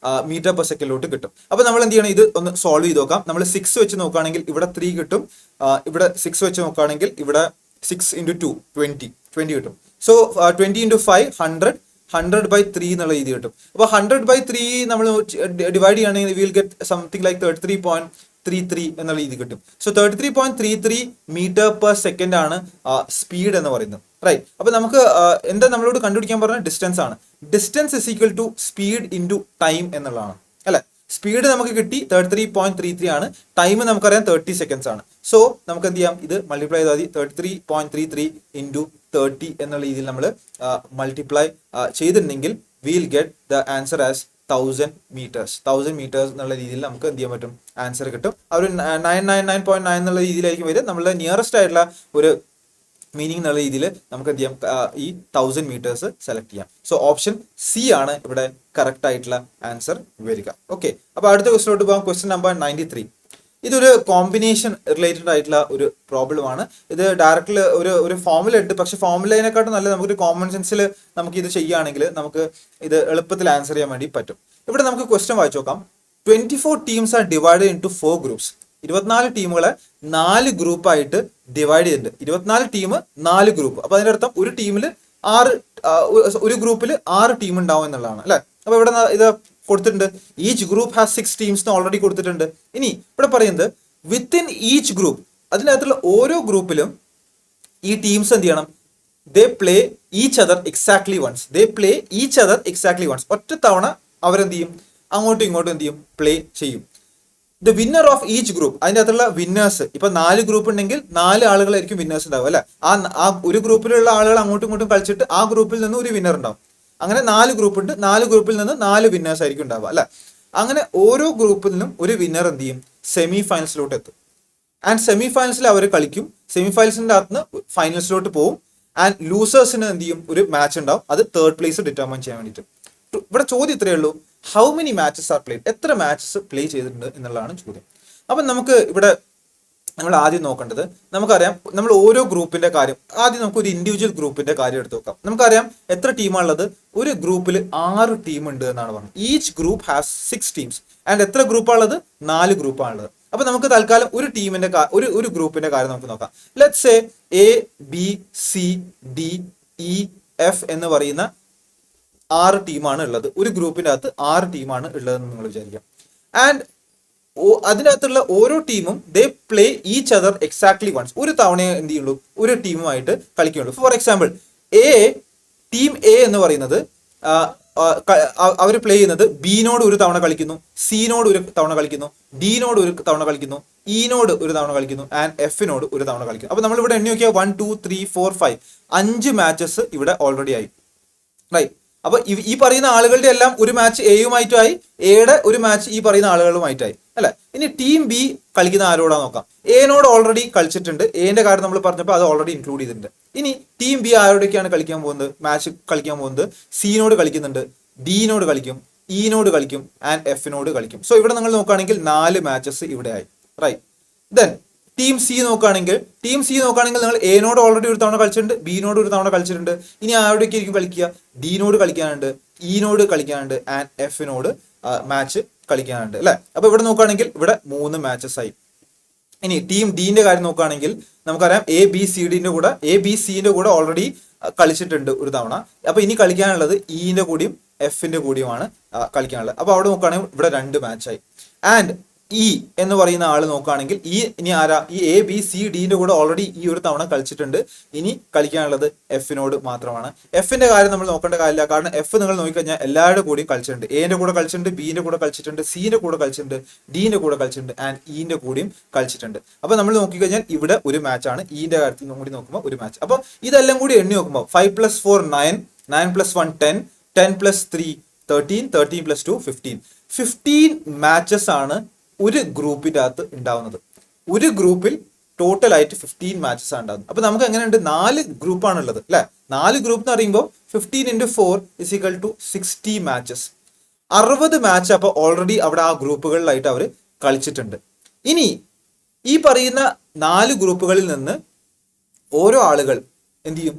m/s കിട്ടും. അപ്പൊ നമ്മൾ എന്ത് ചെയ്യണം, ഇത് ഒന്ന് സോൾവ് ചെയ്ത് നോക്കാം. നമ്മൾ 6 വെച്ച് നോക്കുകയാണെങ്കിൽ ഇവിടെ 3 കിട്ടും. ഇവിടെ 6 വെച്ച് നോക്കുകയാണെങ്കിൽ ഇവിടെ 6 × 2 20 കിട്ടും. സോ 20 × 5 100/3 എന്നുള്ള രീതി കിട്ടും. അപ്പൊ 100/3 നമ്മൾ ഡിവൈഡ് ചെയ്യുകയാണെങ്കിൽ വിൽ ഗെറ്റ് സംതിങ് ലൈക്ക് 33.33 എന്നുള്ള രീതി കിട്ടും. സോ 33.33 m/s ആണ് സ്പീഡ് എന്ന് പറയുന്നത്. റൈറ്റ്. അപ്പൊ നമുക്ക് എന്താ നമ്മളോട് കണ്ടുപിടിക്കാൻ പറഞ്ഞ ഡിസ്റ്റൻസ് ആണ്. Distance is equal to speed into time എന്നുള്ളതാണ് അല്ലെ. സ്പീഡ് നമുക്ക് കിട്ടി 33.33 ആണ്, ടൈം നമുക്കറിയാം 30 seconds ആണ്. സോ നമുക്ക് എന്ത് ചെയ്യാം, ഇത് മൾട്ടിപ്ലൈ ചെയ്താൽ മതി. 33.33 × 30 എന്നുള്ള രീതിയിൽ നമ്മൾ മൾട്ടിപ്ലൈ ചെയ്തിട്ടുണ്ടെങ്കിൽ will get the answer as 1000 meters. 1000 meters എന്നുള്ള രീതിയിൽ നമുക്ക് എന്ത് ചെയ്യാൻ പറ്റും, ആൻസർ കിട്ടും. ആ ഒരു 999.9 എന്നുള്ള രീതിയിലായിരിക്കും വരും. നമ്മളുടെ നിയറസ്റ്റ് ആയിട്ടുള്ള ഒരു മീനിങ് എന്നുള്ള രീതിയിൽ നമുക്ക് എന്ത് ചെയ്യാം, ഈ 1000 meters സെലക്ട് ചെയ്യാം. സോ ഓപ്ഷൻ സി ആണ് ഇവിടെ കറക്റ്റ് ആയിട്ടുള്ള ആൻസർ വരിക. ഓക്കെ, അപ്പൊ അടുത്ത ക്വസ്റ്റിനോട്ട് പോകാം. Question number 93. ഇതൊരു കോമ്പിനേഷൻ റിലേറ്റഡ് ആയിട്ടുള്ള ഒരു പ്രോബ്ലം ആണ്. ഇത് ഡയറക്റ്റ്ലി ഒരു ഫോർമുല ഇട്ട്, പക്ഷെ ഫോർമുലയിനെക്കാട്ടും നല്ല നമുക്കൊരു കോമൺ സെൻസിൽ നമുക്ക് ഇത് ചെയ്യുകയാണെങ്കിൽ നമുക്ക് ഇത് എളുപ്പത്തിൽ ആൻസർ ചെയ്യാൻ വേണ്ടി പറ്റും. ഇവിടെ നമുക്ക് ക്വസ്റ്റ്യൻ വായിച്ചു നോക്കാം. 24 teams are divided into 4 groups. 24 ടീമുകളെ 4 ഗ്രൂപ്പായിട്ട് ഡിവൈഡ് ചെയ്തിട്ടുണ്ട്. 24 ടീം 4 ഗ്രൂപ്പ്. അപ്പൊ അതിന്റെ അർത്ഥം ഒരു ടീമിൽ 6 ഒരു ഗ്രൂപ്പിൽ 6 ടീം ഉണ്ടാവും എന്നുള്ളതാണ് അല്ലെ. അപ്പൊ ഇവിടെ ഇത് കൊടുത്തിട്ടുണ്ട്. Each group has 6 teams already കൊടുത്തിട്ടുണ്ട്. ഇനി ഇവിടെ പറയുന്നത് വിത്തിൻ ഈച്ച് ഗ്രൂപ്പ്, അതിനകത്തുള്ള ഓരോ ഗ്രൂപ്പിലും ഈ ടീംസ് എന്ത് ചെയ്യണം, they play each other exactly once. ഒറ്റ തവണ അവരെന്ത് ചെയ്യും, അങ്ങോട്ടും ഇങ്ങോട്ടും എന്ത് ചെയ്യും, പ്ലേ ചെയ്യും. The winner of each group, അതിൻ്റെ അകത്തുള്ള വിന്നേഴ്സ്, ഇപ്പൊ 4 ഗ്രൂപ്പ് ഉണ്ടെങ്കിൽ 4 ആളുകളായിരിക്കും വിന്നേഴ്സ് ഉണ്ടാവും അല്ലെ. ആ ഒരു ഗ്രൂപ്പിലുള്ള ആളുകൾ അങ്ങോട്ടും ഇങ്ങോട്ടും കളിച്ചിട്ട് ആ ഗ്രൂപ്പിൽ നിന്ന് ഒരു വിന്നർ ഉണ്ടാവും. അങ്ങനെ 4 ഗ്രൂപ്പ് ഉണ്ട്. 4 ഗ്രൂപ്പിൽ നിന്ന് 4 വിന്നേഴ്സ് ആയിരിക്കും ഉണ്ടാവുക അല്ലെ. അങ്ങനെ ഓരോ ഗ്രൂപ്പിൽ നിന്നും ഒരു വിന്നർ എന്ത് ചെയ്യും, സെമി ഫൈനൽസിലോട്ട് എത്തും. ആൻഡ് സെമി ഫൈനൽസിൽ അവർ കളിക്കും. സെമി ഫൈനൽസിന്റെ അകത്ത് ഫൈനൽസിലോട്ട് പോകും. ആൻഡ് ലൂസേഴ്സിന് എന്ത് ചെയ്യും, ഒരു മാച്ച് ഉണ്ടാവും. അത് തേർഡ് പ്ലേസ് ഡിറ്റർമൈൻ ചെയ്യാൻ വേണ്ടിയിട്ട്. ഇവിടെ ചോദ്യം ഇത്രയേ ഉള്ളൂ, how many matches are played, എത്ര മാച്ചസ് പ്ലേ ചെയ്തിട്ടുണ്ട് എന്നുള്ളതാണ് ചോദ്യം. അപ്പം നമുക്ക് ഇവിടെ നമ്മൾ ആദ്യം നോക്കേണ്ടത്, നമുക്കറിയാം നമ്മൾ ഓരോ ഗ്രൂപ്പിന്റെ കാര്യം, ആദ്യം നമുക്ക് ഒരു ഇൻഡിവിജ്വൽ ഗ്രൂപ്പിന്റെ കാര്യം എടുത്ത് നോക്കാം. നമുക്കറിയാം എത്ര ടീമാണുള്ളത്, ഒരു ഗ്രൂപ്പിൽ 6 ടീം ഉണ്ട് എന്നാണ് പറഞ്ഞത്. Each group has 6 teams. And എത്ര ഗ്രൂപ്പാണുള്ളത്, 4 ഗ്രൂപ്പാണുള്ളത്. അപ്പൊ നമുക്ക് തൽക്കാലം ഒരു ടീമിന്റെ ഒരു ഗ്രൂപ്പിന്റെ കാര്യം നമുക്ക് നോക്കാം. Let's say A B C D E F എന്ന് പറയുന്ന 6 ടീമാണ് ഉള്ളത്. ഒരു ഗ്രൂപ്പിന്റെ അകത്ത് 6 ടീമാണ് ഉള്ളതെന്ന് നിങ്ങൾ വിചാരിക്കാം. ആൻഡ് അതിനകത്തുള്ള ഓരോ ടീമും they play each other exactly once. ഒരു തവണയെ എന്ത് ചെയ്യുള്ളൂ, ഒരു ടീമുമായിട്ട് കളിക്കുള്ളൂ. ഫോർ എക്സാമ്പിൾ ടീം എ എന്ന് പറയുന്നത് അവർ പ്ലേ ചെയ്യുന്നത് ബിനോട് ഒരു തവണ കളിക്കുന്നു, സിനോട് ഒരു തവണ കളിക്കുന്നു, ഡിനോട് ഒരു തവണ കളിക്കുന്നു, ഇനോട് ഒരു തവണ കളിക്കുന്നു, ആൻഡ് എഫിനോട് ഒരു തവണ കളിക്കുന്നു. അപ്പൊ നമ്മൾ ഇവിടെ എണ്ണി നോക്കിയാൽ 1 2 3 4 5 5 മാച്ചസ് ഇവിടെ ഓൾറെഡി ആയി, റൈറ്റ്. അപ്പൊ ഈ പറയുന്ന ആളുകളുടെ എല്ലാം ഒരു മാച്ച് എയുമായിട്ടായി, എയുടെ ഒരു മാച്ച് ഈ പറയുന്ന ആളുകളുമായിട്ടായി, അല്ലെ. ഇനി ടീം ബി കളിക്കുന്ന ആരോടാ നോക്കാം. എനോട് ഓൾറെഡി കളിച്ചിട്ടുണ്ട്, എന്റെ കാര്യം നമ്മൾ പറഞ്ഞപ്പോൾ അത് ഓൾറെഡി ഇൻക്ലൂഡ് ചെയ്തിട്ടുണ്ട്. ഇനി ടീം ബി ആരോടൊക്കെയാണ് കളിക്കാൻ പോകുന്നത്, മാച്ച് കളിക്കാൻ പോകുന്നത്, സിനോട് കളിക്കുന്നുണ്ട്, ഡിനോട് കളിക്കും, ഇനോട് കളിക്കും, ആൻഡ് എഫിനോട് കളിക്കും. സോ ഇവിടെ നിങ്ങൾ നോക്കുകയാണെങ്കിൽ 4 മാച്ചസ് ഇവിടെ ആയി, റൈറ്റ്. ദെൻ ടീം സി നോക്കുകയാണെങ്കിൽ നിങ്ങൾ എനോട് ഓൾറെഡി ഒരു തവണ കളിച്ചിട്ടുണ്ട്, ബിനോട് ഒരു തവണ കളിച്ചിട്ടുണ്ട്. ഇനി ആരോടൊക്കെ ആയിരിക്കും കളിക്കുക, ഡിനോട് കളിക്കാനുണ്ട്, ഇനോട് കളിക്കാനുണ്ട്, ആൻഡ് എഫിനോട് മാച്ച് കളിക്കാനുണ്ട്, അല്ലെ. അപ്പൊ ഇവിടെ നോക്കുകയാണെങ്കിൽ ഇവിടെ 3 മാച്ചസ് ആയി. ഇനി ടീം ഡിന്റെ കാര്യം നോക്കുകയാണെങ്കിൽ നമുക്കറിയാം എ ബി സിന്റെ കൂടെ ഓൾറെഡി കളിച്ചിട്ടുണ്ട് ഒരു തവണ. അപ്പൊ ഇനി കളിക്കാനുള്ളത് ഇന്റെ കൂടിയും എഫിന്റെ കൂടിയുമാണ് കളിക്കാനുള്ളത്. അപ്പൊ അവിടെ നോക്കുകയാണെങ്കിൽ ഇവിടെ 2 മാച്ചായി. ആൻഡ് ഇ എന്ന് പറയുന്ന ആള് നോക്കുകയാണെങ്കിൽ ഇനി ആരാ, ഈ എ ബി സി ഡിന്റെ കൂടെ ഓൾറെഡി ഈ ഒരു തവണ കളിച്ചിട്ടുണ്ട്. ഇനി കളിക്കാനുള്ളത് എഫിനോട് മാത്രമാണ്. എഫിന്റെ കാര്യം നമ്മൾ നോക്കേണ്ട കാര്യമില്ല, കാരണം എഫ് നിങ്ങൾ നോക്കിക്കഴിഞ്ഞാൽ എല്ലാവരുടെ കൂടെയും കളിച്ചിട്ടുണ്ട്. എന്റെ കൂടെ കളിച്ചിട്ടുണ്ട്, ബിന്റെ കൂടെ കളിച്ചിട്ടുണ്ട്, സിന്റെ കൂടെ കളിച്ചിട്ടുണ്ട്, ഡിന്റെ കൂടെ കളിച്ചിട്ടുണ്ട്, ആൻഡ് ഇന്റെ കൂടെയും കളിച്ചിട്ടുണ്ട്. അപ്പൊ നമ്മൾ നോക്കിക്കഴിഞ്ഞാൽ ഇവിടെ ഒരു മാച്ചാണ്, ഇന്റെ കാര്യത്തിൽ കൂടി നോക്കുമ്പോൾ ഒരു മാച്ച്. അപ്പൊ ഇതെല്ലാം കൂടി എണ്ണി നോക്കുമ്പോൾ 5 + 4 9, 9 + 1 10, 10 + 3 13, 13 + 2 15. 15 മാച്ചസ് ആണ് ഒരു ഗ്രൂപ്പിന്റെ അകത്ത് ഉണ്ടാവുന്നത്. ഒരു ഗ്രൂപ്പിൽ ടോട്ടൽ ആയിട്ട് 15 മാച്ചസ് ആണ് ഉണ്ടാകുന്നത്. അപ്പൊ നമുക്ക് എങ്ങനെയുണ്ട്, 4 ഗ്രൂപ്പാണ് ഉള്ളത്, അല്ലെ. 4 ഗ്രൂപ്പ് എന്ന് പറയുമ്പോൾ 15 × 4 = 60 മാച്ചസ്. 60 മാച്ച് അപ്പൊ ഓൾറെഡി അവിടെ ആ ഗ്രൂപ്പുകളിലായിട്ട് അവർ കളിച്ചിട്ടുണ്ട്. ഇനി ഈ പറയുന്ന 4 ഗ്രൂപ്പുകളിൽ നിന്ന് ഓരോ ആളുകൾ എന്ത് ചെയ്യും,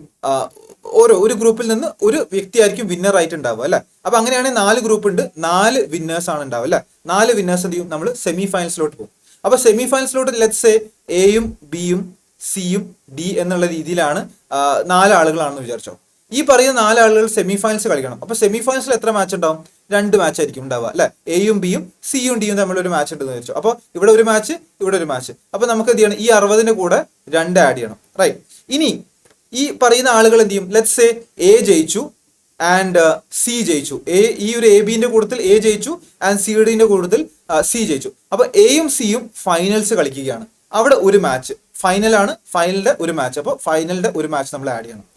ഒരു ഗ്രൂപ്പിൽ നിന്ന് ഒരു വ്യക്തിയായിരിക്കും വിന്നർ ആയിട്ട് ഉണ്ടാവുക, അല്ലെ. അപ്പൊ അങ്ങനെയാണെങ്കിൽ 4 ഗ്രൂപ്പ് ഉണ്ട്, 4 വിന്നേഴ്സ് ആണ് ഉണ്ടാവുക, അല്ലെ. 4 വിന്നേഴ്സ് എന്ത് ചെയ്യും, നമ്മൾ സെമി ഫൈനൽസിലോട്ട് പോകും. അപ്പൊ സെമി ഫൈനൽസിലോട്ട് ലെറ്റ്സ് സേ എയും ബിയും സിയും ഡി എന്നുള്ള രീതിയിലാണ് 4 ആളുകളാണെന്ന് വിചാരിച്ചോ. ഈ പറയുന്ന 4 ആളുകൾ സെമി ഫൈനൽസ് കളിക്കണം. അപ്പൊ സെമി ഫൈനൽസിൽ എത്ര മാച്ച് ഉണ്ടാവും, 2 മാച്ച് ആയിരിക്കും ഉണ്ടാവുക, അല്ലെ. എയും ബിയും സിയും ഡിയും തമ്മിൽ ഒരു മാച്ച് ഉണ്ടെന്ന് വിചാരിച്ചു. അപ്പൊ ഇവിടെ ഒരു മാച്ച്, ഇവിടെ ഒരു മാച്ച്. അപ്പൊ നമുക്ക് എന്ത് ചെയ്യണം, ഈ 60ന്റെ കൂടെ 2 ആഡ് ചെയ്യണം, റൈറ്റ്. ഇനി ഈ പറയുന്ന ആളുകൾ എന്ത് ചെയ്യും, ലെറ്റ്സ് സേ എ ജയിച്ചു ആൻഡ് സി ജയിച്ചു. ഈ ഒരു എ ബിന്റെ കൂട്ടത്തിൽ എ ജയിച്ചു ആൻഡ് സി ഡിന്റെ കൂട്ടത്തിൽ സി ജയിച്ചു. അപ്പൊ എയും സിയും ഫൈനൽസ് കളിക്കുകയാണ്. അവിടെ ഒരു മാച്ച് ഫൈനലാണ്, ഫൈനലിന്റെ ഒരു മാച്ച്. അപ്പൊ ഫൈനലിന്റെ ഒരു മാച്ച് നമ്മൾ ആഡ് ചെയ്യണം.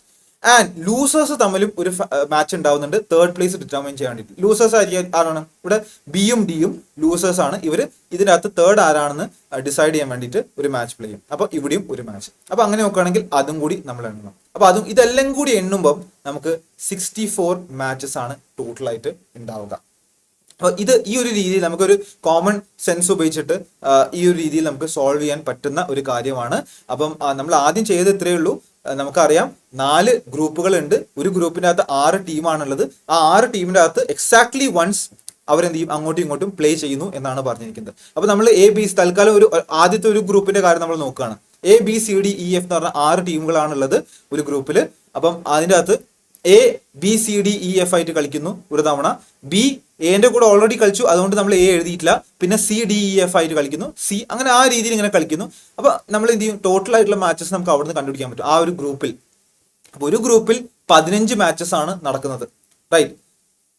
ആൻഡ് ലൂസേഴ്സ് തമ്മിലും ഒരു മാച്ച് ഉണ്ടാവുന്നുണ്ട്, തേർഡ് പ്ലേസ് ഡിറ്റർമൈൻ ചെയ്യാൻ വേണ്ടിയിട്ട്. ലൂസേഴ്സ് ആരാണ്, ഇവിടെ ബിയും ഡിയും ലൂസേഴ്സ് ആണ്. ഇവർ ഇതിനകത്ത് തേർഡ് ആരാണെന്ന് ഡിസൈഡ് ചെയ്യാൻ വേണ്ടിയിട്ട് ഒരു മാച്ച് പ്ലേ ചെയ്യും. അപ്പൊ ഇവിടെയും ഒരു മാച്ച്. അപ്പൊ അങ്ങനെ നോക്കുകയാണെങ്കിൽ അതും കൂടി നമ്മൾ എണ്ണണം. അപ്പൊ ഇതെല്ലാം കൂടി എണ്ണുമ്പോൾ നമുക്ക് 64 മാച്ചസ് ആണ് ടോട്ടലായിട്ട് ഉണ്ടാവുക. അപ്പൊ ഈ ഒരു രീതിയിൽ നമുക്കൊരു കോമൺ സെൻസ് ഉപയോഗിച്ചിട്ട് ഈ ഒരു രീതിയിൽ നമുക്ക് സോൾവ് ചെയ്യാൻ പറ്റുന്ന ഒരു കാര്യമാണ്. അപ്പം നമ്മൾ ആദ്യം ചെയ്തത് ഇത്രയേ ഉള്ളൂ. നമുക്കറിയാം 4 ഗ്രൂപ്പുകൾ ഉണ്ട്. ഒരു ഗ്രൂപ്പിന്റെ അകത്ത് 6 ടീമാണുള്ളത്. ആ 6 ടീമിന്റെ അകത്ത് എക്സാക്ട്ലി വൺസ് അവരെന്ത് ചെയ്യും, അങ്ങോട്ടും ഇങ്ങോട്ടും പ്ലേ ചെയ്യുന്നു എന്നാണ് പറഞ്ഞിരിക്കുന്നത്. അപ്പൊ നമ്മൾ എ ബി തൽക്കാലം ആദ്യത്തെ ഒരു ഗ്രൂപ്പിന്റെ കാര്യം നമ്മൾ നോക്കുകയാണ്. A B C D E F എന്ന് പറഞ്ഞ 6 ടീമുകളാണുള്ളത് ഒരു ഗ്രൂപ്പിൽ. അപ്പം അതിൻ്റെ അകത്ത് A B C D E F ആയിട്ട് കളിക്കുന്നു ഒരു തവണ. ബി എന്റെ കൂടെ ഓൾറെഡി കളിച്ചു, അതുകൊണ്ട് നമ്മൾ എ എഴുതിയിട്ടില്ല. പിന്നെ സി ഡി ഇ എഫ് ആയിട്ട് കളിക്കുന്നു, സി, അങ്ങനെ ആ രീതിയിൽ ഇങ്ങനെ കളിക്കുന്നു. അപ്പൊ നമ്മൾ എന്ത് ചെയ്യും, ടോട്ടൽ ആയിട്ടുള്ള മാച്ചസ് നമുക്ക് അവിടെ നിന്ന് കണ്ടുപിടിക്കാൻ പറ്റും ആ ഒരു ഗ്രൂപ്പിൽ. അപ്പൊ ഒരു ഗ്രൂപ്പിൽ 15 മാച്ചസ് ആണ് നടക്കുന്നത്, റൈറ്റ്.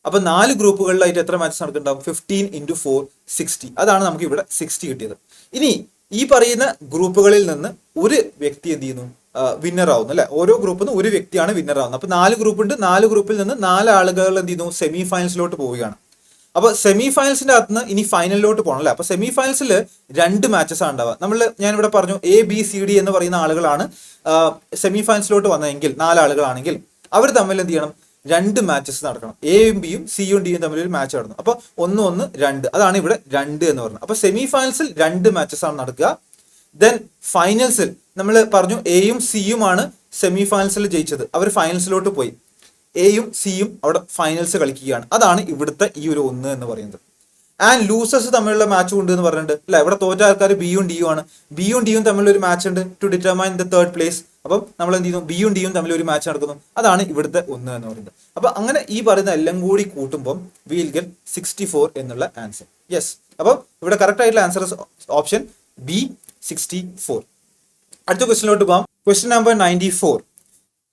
അപ്പൊ 4 ഗ്രൂപ്പുകളിലായിട്ട് എത്ര മാച്ചസ് നടക്കുന്നുണ്ടാവും, 15 × 4 60. അതാണ് നമുക്ക് ഇവിടെ 60 കിട്ടിയത്. ഇനി ഈ പറയുന്ന ഗ്രൂപ്പുകളിൽ നിന്ന് ഒരു വ്യക്തി എന്ത് ചെയ്യുന്നു, വിന്നർ ആവുന്നു, അല്ലെ. ഓരോ ഗ്രൂപ്പിൽ നിന്ന് ഒരു വ്യക്തിയാണ് വിന്നർ ആവുന്നത്. അപ്പൊ 4 ഗ്രൂപ്പ് ഉണ്ട്. 4 ഗ്രൂപ്പിൽ നിന്ന് 4 ആളുകൾ എന്ത് ചെയ്യുന്നു, സെമി ഫൈനൽസിലോട്ട് പോവുകയാണ്. അപ്പൊ സെമി ഫൈനൽസിന്റെ അകത്ത് നിന്ന് ഇനി ഫൈനലിലോട്ട് പോകണം അല്ലേ. അപ്പൊ സെമി ഫൈനൽസിൽ 2 മാച്ചസ് ആണ് ഉണ്ടാവുക. ഞാനിവിടെ പറഞ്ഞു ABCD എന്ന് പറയുന്ന ആളുകളാണ് സെമി ഫൈനൽസിലോട്ട് വന്നതെങ്കിൽ 4 ആളുകളാണെങ്കിൽ അവർ തമ്മിൽ എന്ത് ചെയ്യണം, 2 മാച്ചസ് നടക്കണം. Aയും Bയും Cയും Dയും തമ്മിൽ ഒരു മാച്ച് നടന്നു. അപ്പൊ 1, 1, 2 അതാണ് ഇവിടെ 2 എന്ന് പറയുന്നത്. അപ്പൊ സെമി ഫൈനൽസിൽ 2 മാച്ചസ് ആണ് നടക്കുക. ദെൻ ഫൈനൽസിൽ നമ്മൾ പറഞ്ഞു Aയും Cയും ആണ് സെമി ഫൈനൽസിൽ ജയിച്ചത്, അവർ ഫൈനൽസിലോട്ട് പോയി. Aയും Cയും അവിടെ ഫൈനൽസ് കളിക്കുകയാണ്. അതാണ് ഇവിടുത്തെ ഈ ഒരു 1 എന്ന് പറയുന്നത്. ആൻഡ് ലൂസേഴ്സ് തമ്മിലുള്ള മാച്ച് ഉണ്ട് എന്ന് പറഞ്ഞിട്ടുണ്ട് അല്ല. ഇവിടെ തോറ്റ ആൾക്കാർ Bയും Dയും ആണ്. Bയും Dയും തമ്മിലുള്ള ഒരു മാച്ച് ഉണ്ട് to determine the third place. അപ്പം നമ്മൾ എന്ത് ചെയ്യുന്നു, Bയും Dയും തമ്മിൽ ഒരു മാച്ച് നടക്കുന്നു. അതാണ് ഇവിടുത്തെ 1 എന്ന് പറയുന്നത്. അപ്പൊ അങ്ങനെ ഈ പറയുന്ന എല്ലാം കൂടി കൂട്ടുമ്പോൾ വിൽ ഗെറ്റ് 64 എന്നുള്ള ആൻസർ. യെസ്, അപ്പം ഇവിടെ കറക്റ്റ് ആയിട്ടുള്ള ആൻസർ ഓപ്ഷൻ B 64. അടുത്ത ക്വസ്റ്റിനിലോട്ട് പോകാം. Question number 94.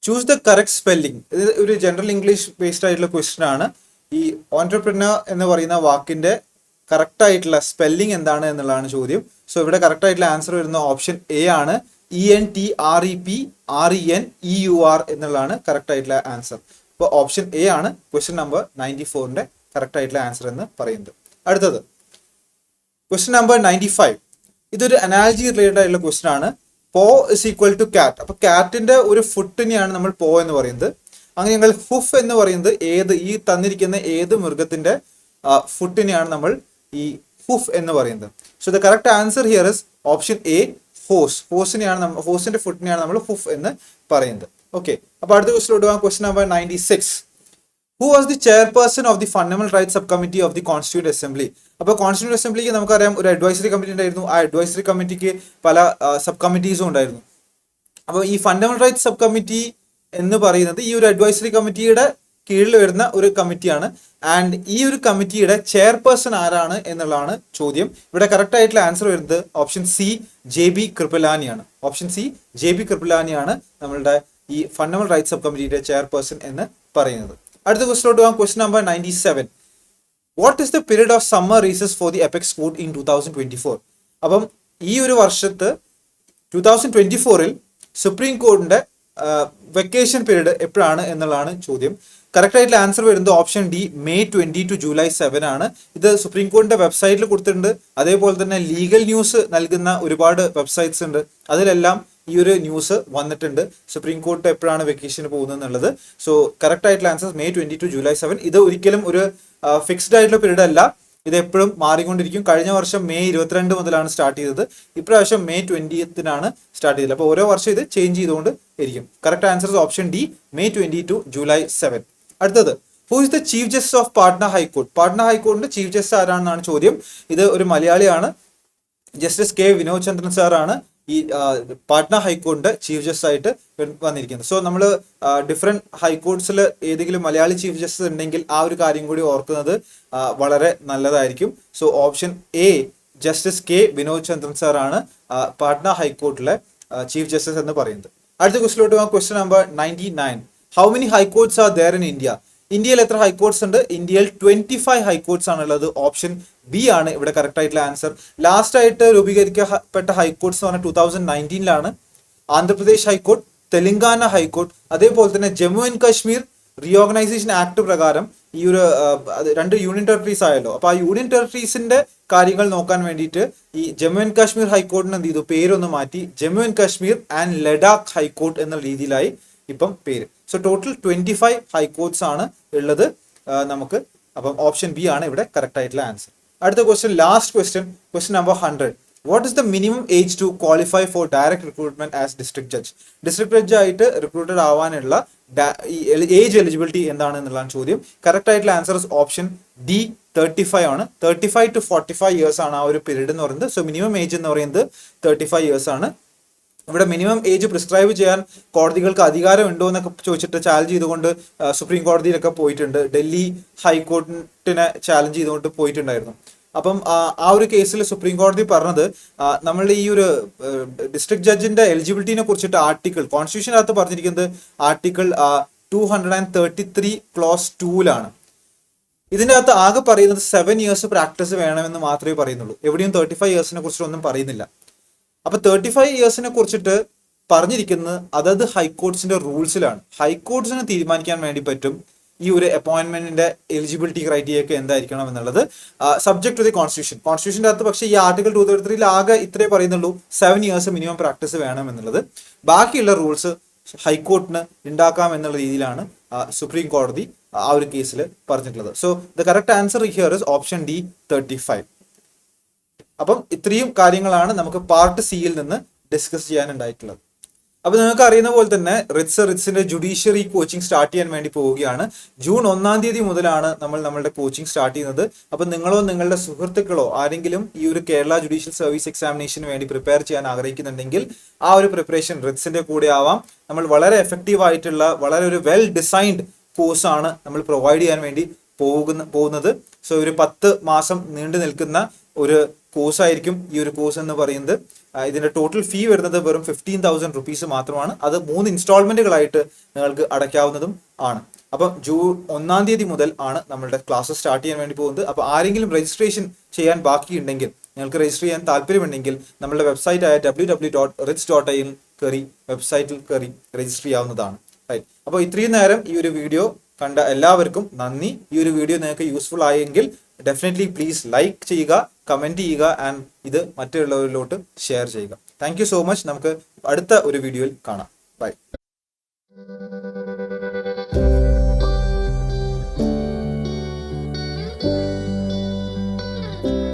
Choose the correct spelling. ഇത് ഒരു ജനറൽ ഇംഗ്ലീഷ് ബേസ്ഡ് ആയിട്ടുള്ള ക്വസ്റ്റ്യൻ ആണ്. ഈ ഓൺട്രപ്രനർ എന്ന് പറയുന്ന വാക്കിന്റെ കറക്റ്റ് ആയിട്ടുള്ള സ്പെല്ലിംഗ് എന്താണ് എന്നുള്ളതാണ് ചോദ്യം. സോ ഇവിടെ കറക്റ്റ് ആയിട്ടുള്ള ആൻസർ വരുന്ന ഓപ്ഷൻ A ആണ്. ENTREPRENEUR എന്നുള്ളതാണ് കറക്റ്റ് ആയിട്ടുള്ള ആൻസർ. അപ്പോൾ ഓപ്ഷൻ A ആണ് ക്വസ്റ്റ്യൻ നമ്പർ 94ന്റെ കറക്റ്റ് ആയിട്ടുള്ള ആൻസർ എന്ന് പറയുന്നത്. അടുത്തത് ക്വസ്റ്റ്യൻ നമ്പർ 95. ഇതൊരു അനാലജി റിലേറ്റഡ് ആയിട്ടുള്ള ക്വസ്റ്റ്യൻ ആണ്. പോ ഇസ് ഈക്വൽ ടു കാറ്റ്. അപ്പൊ കാറ്റിന്റെ ഒരു ഫുട്ടിനെയാണ് നമ്മൾ പോ എന്ന് പറയുന്നത്. അങ്ങനെ ഞങ്ങൾ ഹുഫ് എന്ന് പറയുന്നത് ഈ തന്നിരിക്കുന്ന ഏത് മൃഗത്തിന്റെ ഫുട്ടിനെയാണ് നമ്മൾ ഈ ഹുഫ് എന്ന് പറയുന്നത്. So the correct answer here is option A, ഹോസ്. ഹോസിന്റെ ഫുട്ടിനെയാണ് നമ്മൾ ഹുഫ് എന്ന് പറയുന്നത്. ഓക്കെ, അപ്പൊ അടുത്ത ക്വസ്റ്റിലോട്ട് പോകാം. Question number 96. Who was the chairperson of the Fundamental Rights Subcommittee of the Constituent Assembly? അപ്പോൾ കോൺസ്റ്റിറ്റ്യൂന്റ് അസംബ്ലിക്ക് നമുക്കറിയാം ഒരു അഡ്വൈസറി കമ്മിറ്റി ഉണ്ടായിരുന്നു. ആ അഡ്വൈസറി കമ്മിറ്റിക്ക് പല സബ് കമ്മിറ്റീസും ഉണ്ടായിരുന്നു. അപ്പോൾ ഈ ഫണ്ടമെന്റൽ റൈറ്റ്സ് സബ് കമ്മിറ്റി എന്ന് പറയുന്നത് ഈ ഒരു അഡ്വൈസറി കമ്മിറ്റിയുടെ കീഴിൽ വരുന്ന ഒരു കമ്മിറ്റിയാണ്. ആൻഡ് ഈ ഒരു കമ്മിറ്റിയുടെ ചെയർപേഴ്സൺ ആരാണ് എന്നുള്ളതാണ് ചോദ്യം. ഇവിടെ കറക്റ്റ് ആയിട്ടുള്ള ആൻസർ വരുന്നത് ഓപ്ഷൻ C, JB കൃപലാനിയാണ്. ഓപ്ഷൻ C, JB കൃപലാനിയാണ് നമ്മളുടെ ഈ ഫണ്ടമെന്റൽ റൈറ്റ്സ് സബ് കമ്മിറ്റിയുടെ ചെയർപേഴ്സൺ എന്ന് പറയുന്നത്. അടുത്ത ക്വസ്റ്റിലോട്ട് പോകാം. Question number 97. What is the period of summer recess for the apex court in 2024? അപ്പം ഈ ഒരു വർഷത്ത് 2024 സുപ്രീം കോർട്ടിന്റെ വെക്കേഷൻ പീരീഡ് എപ്പോഴാണ് എന്നുള്ളതാണ് ചോദ്യം. കറക്റ്റ് ആയിട്ടുള്ള ആൻസർ വരുന്നത് option D, May 20 to July 7 ആണ്. ഇത് സുപ്രീം കോർട്ടിന്റെ വെബ്സൈറ്റിൽ കൊടുത്തിട്ടുണ്ട്. അതേപോലെ തന്നെ ലീഗൽ ന്യൂസ് നൽകുന്ന ഒരുപാട് വെബ്സൈറ്റ്സ് ഉണ്ട്, അതിലെല്ലാം ഈ ഒരു ന്യൂസ് വന്നിട്ടുണ്ട് സുപ്രീം കോർട്ട് എപ്പോഴാണ് വെക്കേഷന് പോകുന്നത് എന്നുള്ളത്. സോ കറക്റ്റ് ആയിട്ടുള്ള ആൻസർ May 20 to July 7. ഇത് ഒരിക്കലും ഒരു ഫിക്സ്ഡ് ആയിട്ടുള്ള പീരീഡ് അല്ല, ഇത് എപ്പോഴും മാറിക്കൊണ്ടിരിക്കും. കഴിഞ്ഞ വർഷം May 22 മുതലാണ് സ്റ്റാർട്ട് ചെയ്തത്, ഇപ്രാവശ്യം May 20 സ്റ്റാർട്ട് ചെയ്തത്. അപ്പോൾ ഓരോ വർഷം ഇത് ചേഞ്ച് ചെയ്തുകൊണ്ട് ഇരിക്കും. Correct answer option D, May 20 to July 7. അടുത്തത്, who is the chief justice of Patna high court? Patna ഹൈക്കോർട്ടിന്റെ ചീഫ് ജസ്റ്റിസ് ആരാണെന്നാണ് ചോദ്യം. ഇത് ഒരു മലയാളിയാണ്, ജസ്റ്റിസ് K. വിനോദ് ചന്ദ്രൻ സാറാണ് ഈ പാട്ന ഹൈക്കോർട്ടിന്റെ ചീഫ് ജസ്റ്റിസ് ആയിട്ട് വന്നിരിക്കുന്നത്. സോ നമ്മൾ ഡിഫറെന്റ് ഹൈക്കോർട്ട്സിൽ ഏതെങ്കിലും മലയാളി ചീഫ് ജസ്റ്റിസ് ഉണ്ടെങ്കിൽ ആ ഒരു കാര്യം കൂടി ഓർക്കുന്നത് വളരെ നല്ലതായിരിക്കും. So option A, justice K. Vinod Chandran സാറാണ് പാട്ന ഹൈക്കോർട്ടിലെ ചീഫ് ജസ്റ്റിസ് എന്ന് പറയുന്നത്. അടുത്ത ക്വസ്റ്റിലോട്ട് പോകാം. Question number 99. How many high courts are there in India? ഇന്ത്യയിൽ എത്ര ഹൈക്കോർട്ട്സ് ഉണ്ട്? ഇന്ത്യയിൽ 25 ഹൈക്കോർട്ട്സ് ആണുള്ളത്. ഓപ്ഷൻ B ആണ് ഇവിടെ കറക്റ്റ് ആയിട്ടുള്ള ആൻസർ. ലാസ്റ്റ് ആയിട്ട് രൂപീകരിക്കപ്പെട്ട ഹൈക്കോർട്ട്സ് എന്ന് പറഞ്ഞാൽ 2019 ആന്ധ്രാപ്രദേശ് ഹൈക്കോർട്ട്, തെലങ്കാന ഹൈക്കോർട്ട്, അതേപോലെ തന്നെ Jammu and Kashmir reorganisation act പ്രകാരം ഈ ഒരു 2 യൂണിയൻ ടെറിട്ടറീസ് ആയല്ലോ. അപ്പൊ ആ യൂണിയൻ ടെറിട്ടറീസിന്റെ കാര്യങ്ങൾ നോക്കാൻ വേണ്ടിയിട്ട് ഈ ജമ്മു ആൻഡ് കാശ്മീർ ഹൈക്കോർട്ടിന് എന്ത് ചെയ്തു, പേരൊന്ന് മാറ്റി Jammu and Kashmir and Ladakh high court എന്ന രീതിയിലായി ഇപ്പം പേര്. സോ ടോട്ടൽ 25 ഹൈക്കോർട്ട്സ് ആണ് ഉള്ളത് നമുക്ക്. അപ്പം ഓപ്ഷൻ B ആണ് ഇവിടെ കറക്റ്റ് ആയിട്ടുള്ള ആൻസർ. അടുത്ത question, last question, question number 100. What is the minimum age to qualify for direct recruitment as district judge? District judge ആയിട്ട് റിക്രൂട്ടഡ് ആവാനുള്ള ഏജ് എലിജിബിലിറ്റി എന്താണ് എന്നുള്ളതാണ് ചോദ്യം. കറക്റ്റ് ആയിട്ടുള്ള ആൻസർ ഓപ്ഷൻ D, 35 ആണ്. 35 to 45 ഇയേഴ്സ് ആണ് ആ ഒരു പീരീഡ് എന്ന് പറയുന്നത്. സോ മിനിമം ഏജ് എന്ന് പറയുന്നത് 35 ഇയേഴ്സ് ആണ്. ഇവിടെ മിനിമം ഏജ് പ്രിസ്ക്രൈബ് ചെയ്യാൻ കോടതികൾക്ക് അധികാരം ഉണ്ടോ എന്നൊക്കെ ചോദിച്ചിട്ട് ചാലഞ്ച് ചെയ്തുകൊണ്ട് സുപ്രീം കോടതിയിലൊക്കെ പോയിട്ടുണ്ട്. ഡൽഹി ഹൈക്കോർട്ടിനെ ചാലഞ്ച് ചെയ്തുകൊണ്ട് പോയിട്ടുണ്ടായിരുന്നു. അപ്പം ആ ഒരു കേസിൽ സുപ്രീം കോടതി പറഞ്ഞത് നമ്മളുടെ ഈ ഒരു ഡിസ്ട്രിക്ട് ജഡ്ജിന്റെ എലിജിബിലിറ്റിനെ കുറിച്ചിട്ട് കോൺസ്റ്റിറ്റ്യൂഷനകത്ത് പറഞ്ഞിരിക്കുന്നത് ആർട്ടിക്കിൾ 233 ക്ലോസ് 2 ഇതിൻ്റെ അകത്ത് ആകെ പറയുന്നത് 7 ഇയേഴ്സ് പ്രാക്ടീസ് വേണമെന്ന് മാത്രമേ പറയുന്നുള്ളൂ. എവിടെയും 35 ഇയേഴ്സിനെ കുറിച്ചിട്ടൊന്നും പറയുന്നില്ല. അപ്പൊ 35 ഇയേഴ്സിനെ കുറിച്ചിട്ട് പറഞ്ഞിരിക്കുന്നത് അതത് ഹൈക്കോർട്ട്സിന്റെ റൂൾസിലാണ്. ഹൈക്കോർട്ട്സിന് തീരുമാനിക്കാൻ വേണ്ടി പറ്റും ഈ ഒരു അപ്പോയിന്റ്മെന്റിന്റെ എലിജിബിലിറ്റി ക്രൈറ്റീരിയ ഒക്കെ എന്തായിരിക്കണം എന്നുള്ളത് സബ്ജക്ട് ടു ദി കോൺസ്റ്റിറ്റ്യൂഷൻ്റെ അകത്ത്. പക്ഷേ ഈ ആർട്ടിക്കിൾ 233 ആകെ ഇത്രേ പറയുന്നുള്ളൂ, 7 years മിനിമം പ്രാക്ടീസ് വേണം എന്നുള്ളത്. ബാക്കിയുള്ള റൂൾസ് ഹൈക്കോർട്ടിന് ഉണ്ടാക്കാം എന്നുള്ള രീതിയിലാണ് സുപ്രീം കോടതി ആ ഒരു കേസിൽ പറഞ്ഞിട്ടുള്ളത്. So the correct answer here is option D 35. അപ്പം ഇത്രയും കാര്യങ്ങളാണ് നമുക്ക് പാർട്ട് സിയിൽ നിന്ന് ഡിസ്കസ് ചെയ്യാനുണ്ടായിട്ടുള്ളത്. അപ്പോൾ നിങ്ങൾക്ക് അറിയുന്ന പോലെ തന്നെ റിറ്റ്സിന്റെ ജുഡീഷ്യറി കോച്ചിങ് സ്റ്റാർട്ട് ചെയ്യാൻ വേണ്ടി പോവുകയാണ്. ജൂൺ 1 തീയതി മുതലാണ് നമ്മളുടെ കോച്ചിങ് സ്റ്റാർട്ട് ചെയ്യുന്നത്. അപ്പോൾ നിങ്ങളോ നിങ്ങളുടെ സുഹൃത്തുക്കളോ ആരെങ്കിലും ഈ ഒരു കേരള ജുഡീഷ്യൽ സർവീസ് എക്സാമിനേഷന് വേണ്ടി പ്രിപ്പയർ ചെയ്യാൻ ആഗ്രഹിക്കുന്നുണ്ടെങ്കിൽ ആ ഒരു പ്രിപ്പറേഷൻ റിറ്റ്സിന്റെ കൂടെ ആവാം. നമ്മൾ വളരെ എഫക്റ്റീവ് ആയിട്ടുള്ള വളരെ ഒരു വെൽ ഡിസൈൻഡ് കോഴ്സാണ് നമ്മൾ പ്രൊവൈഡ് ചെയ്യാൻ വേണ്ടി പോകുന്നത്. സോ ഒരു 10 മാസം നീണ്ടു നിൽക്കുന്ന ഒരു കോഴ്സായിരിക്കും ഈ ഒരു കോഴ്സ് എന്ന് പറയുന്നത്. ഇതിന്റെ ടോട്ടൽ ഫീ വരുന്നത് വെറും 15,000 rupees മാത്രമാണ്. അത് 3 ഇൻസ്റ്റാൾമെന്റുകളായിട്ട് നിങ്ങൾക്ക് അടയ്ക്കാവുന്നതും ആണ്. അപ്പം ജൂൺ 1 തീയതി മുതൽ ആണ് നമ്മളുടെ ക്ലാസ് സ്റ്റാർട്ട് ചെയ്യാൻ വേണ്ടി പോകുന്നത്. അപ്പോൾ ആരെങ്കിലും രജിസ്ട്രേഷൻ ചെയ്യാൻ ബാക്കിയുണ്ടെങ്കിൽ, നിങ്ങൾക്ക് രജിസ്റ്റർ ചെയ്യാൻ താല്പര്യമുണ്ടെങ്കിൽ നമ്മളുടെ വെബ്സൈറ്റ് ആയ www.rits.in കയറി വെബ്സൈറ്റിൽ കയറി രജിസ്റ്റർ ചെയ്യാവുന്നതാണ്. റൈറ്റ്. അപ്പോൾ ഇത്രയും നേരം ഈ ഒരു വീഡിയോ കണ്ട എല്ലാവർക്കും നന്ദി. ഈ ഒരു വീഡിയോ നിങ്ങൾക്ക് യൂസ്ഫുൾ ആയെങ്കിൽ ഡെഫിനറ്റ്ലി പ്ലീസ് ലൈക്ക് ചെയ്യുക, കമൻറ്റ് ചെയ്യുക ആൻഡ് ഇത് മറ്റുള്ളവരിലോട്ട് ഷെയർ ചെയ്യുക. Thank you so much. നമുക്ക് അടുത്ത ഒരു വീഡിയോയിൽ കാണാം. ബൈ.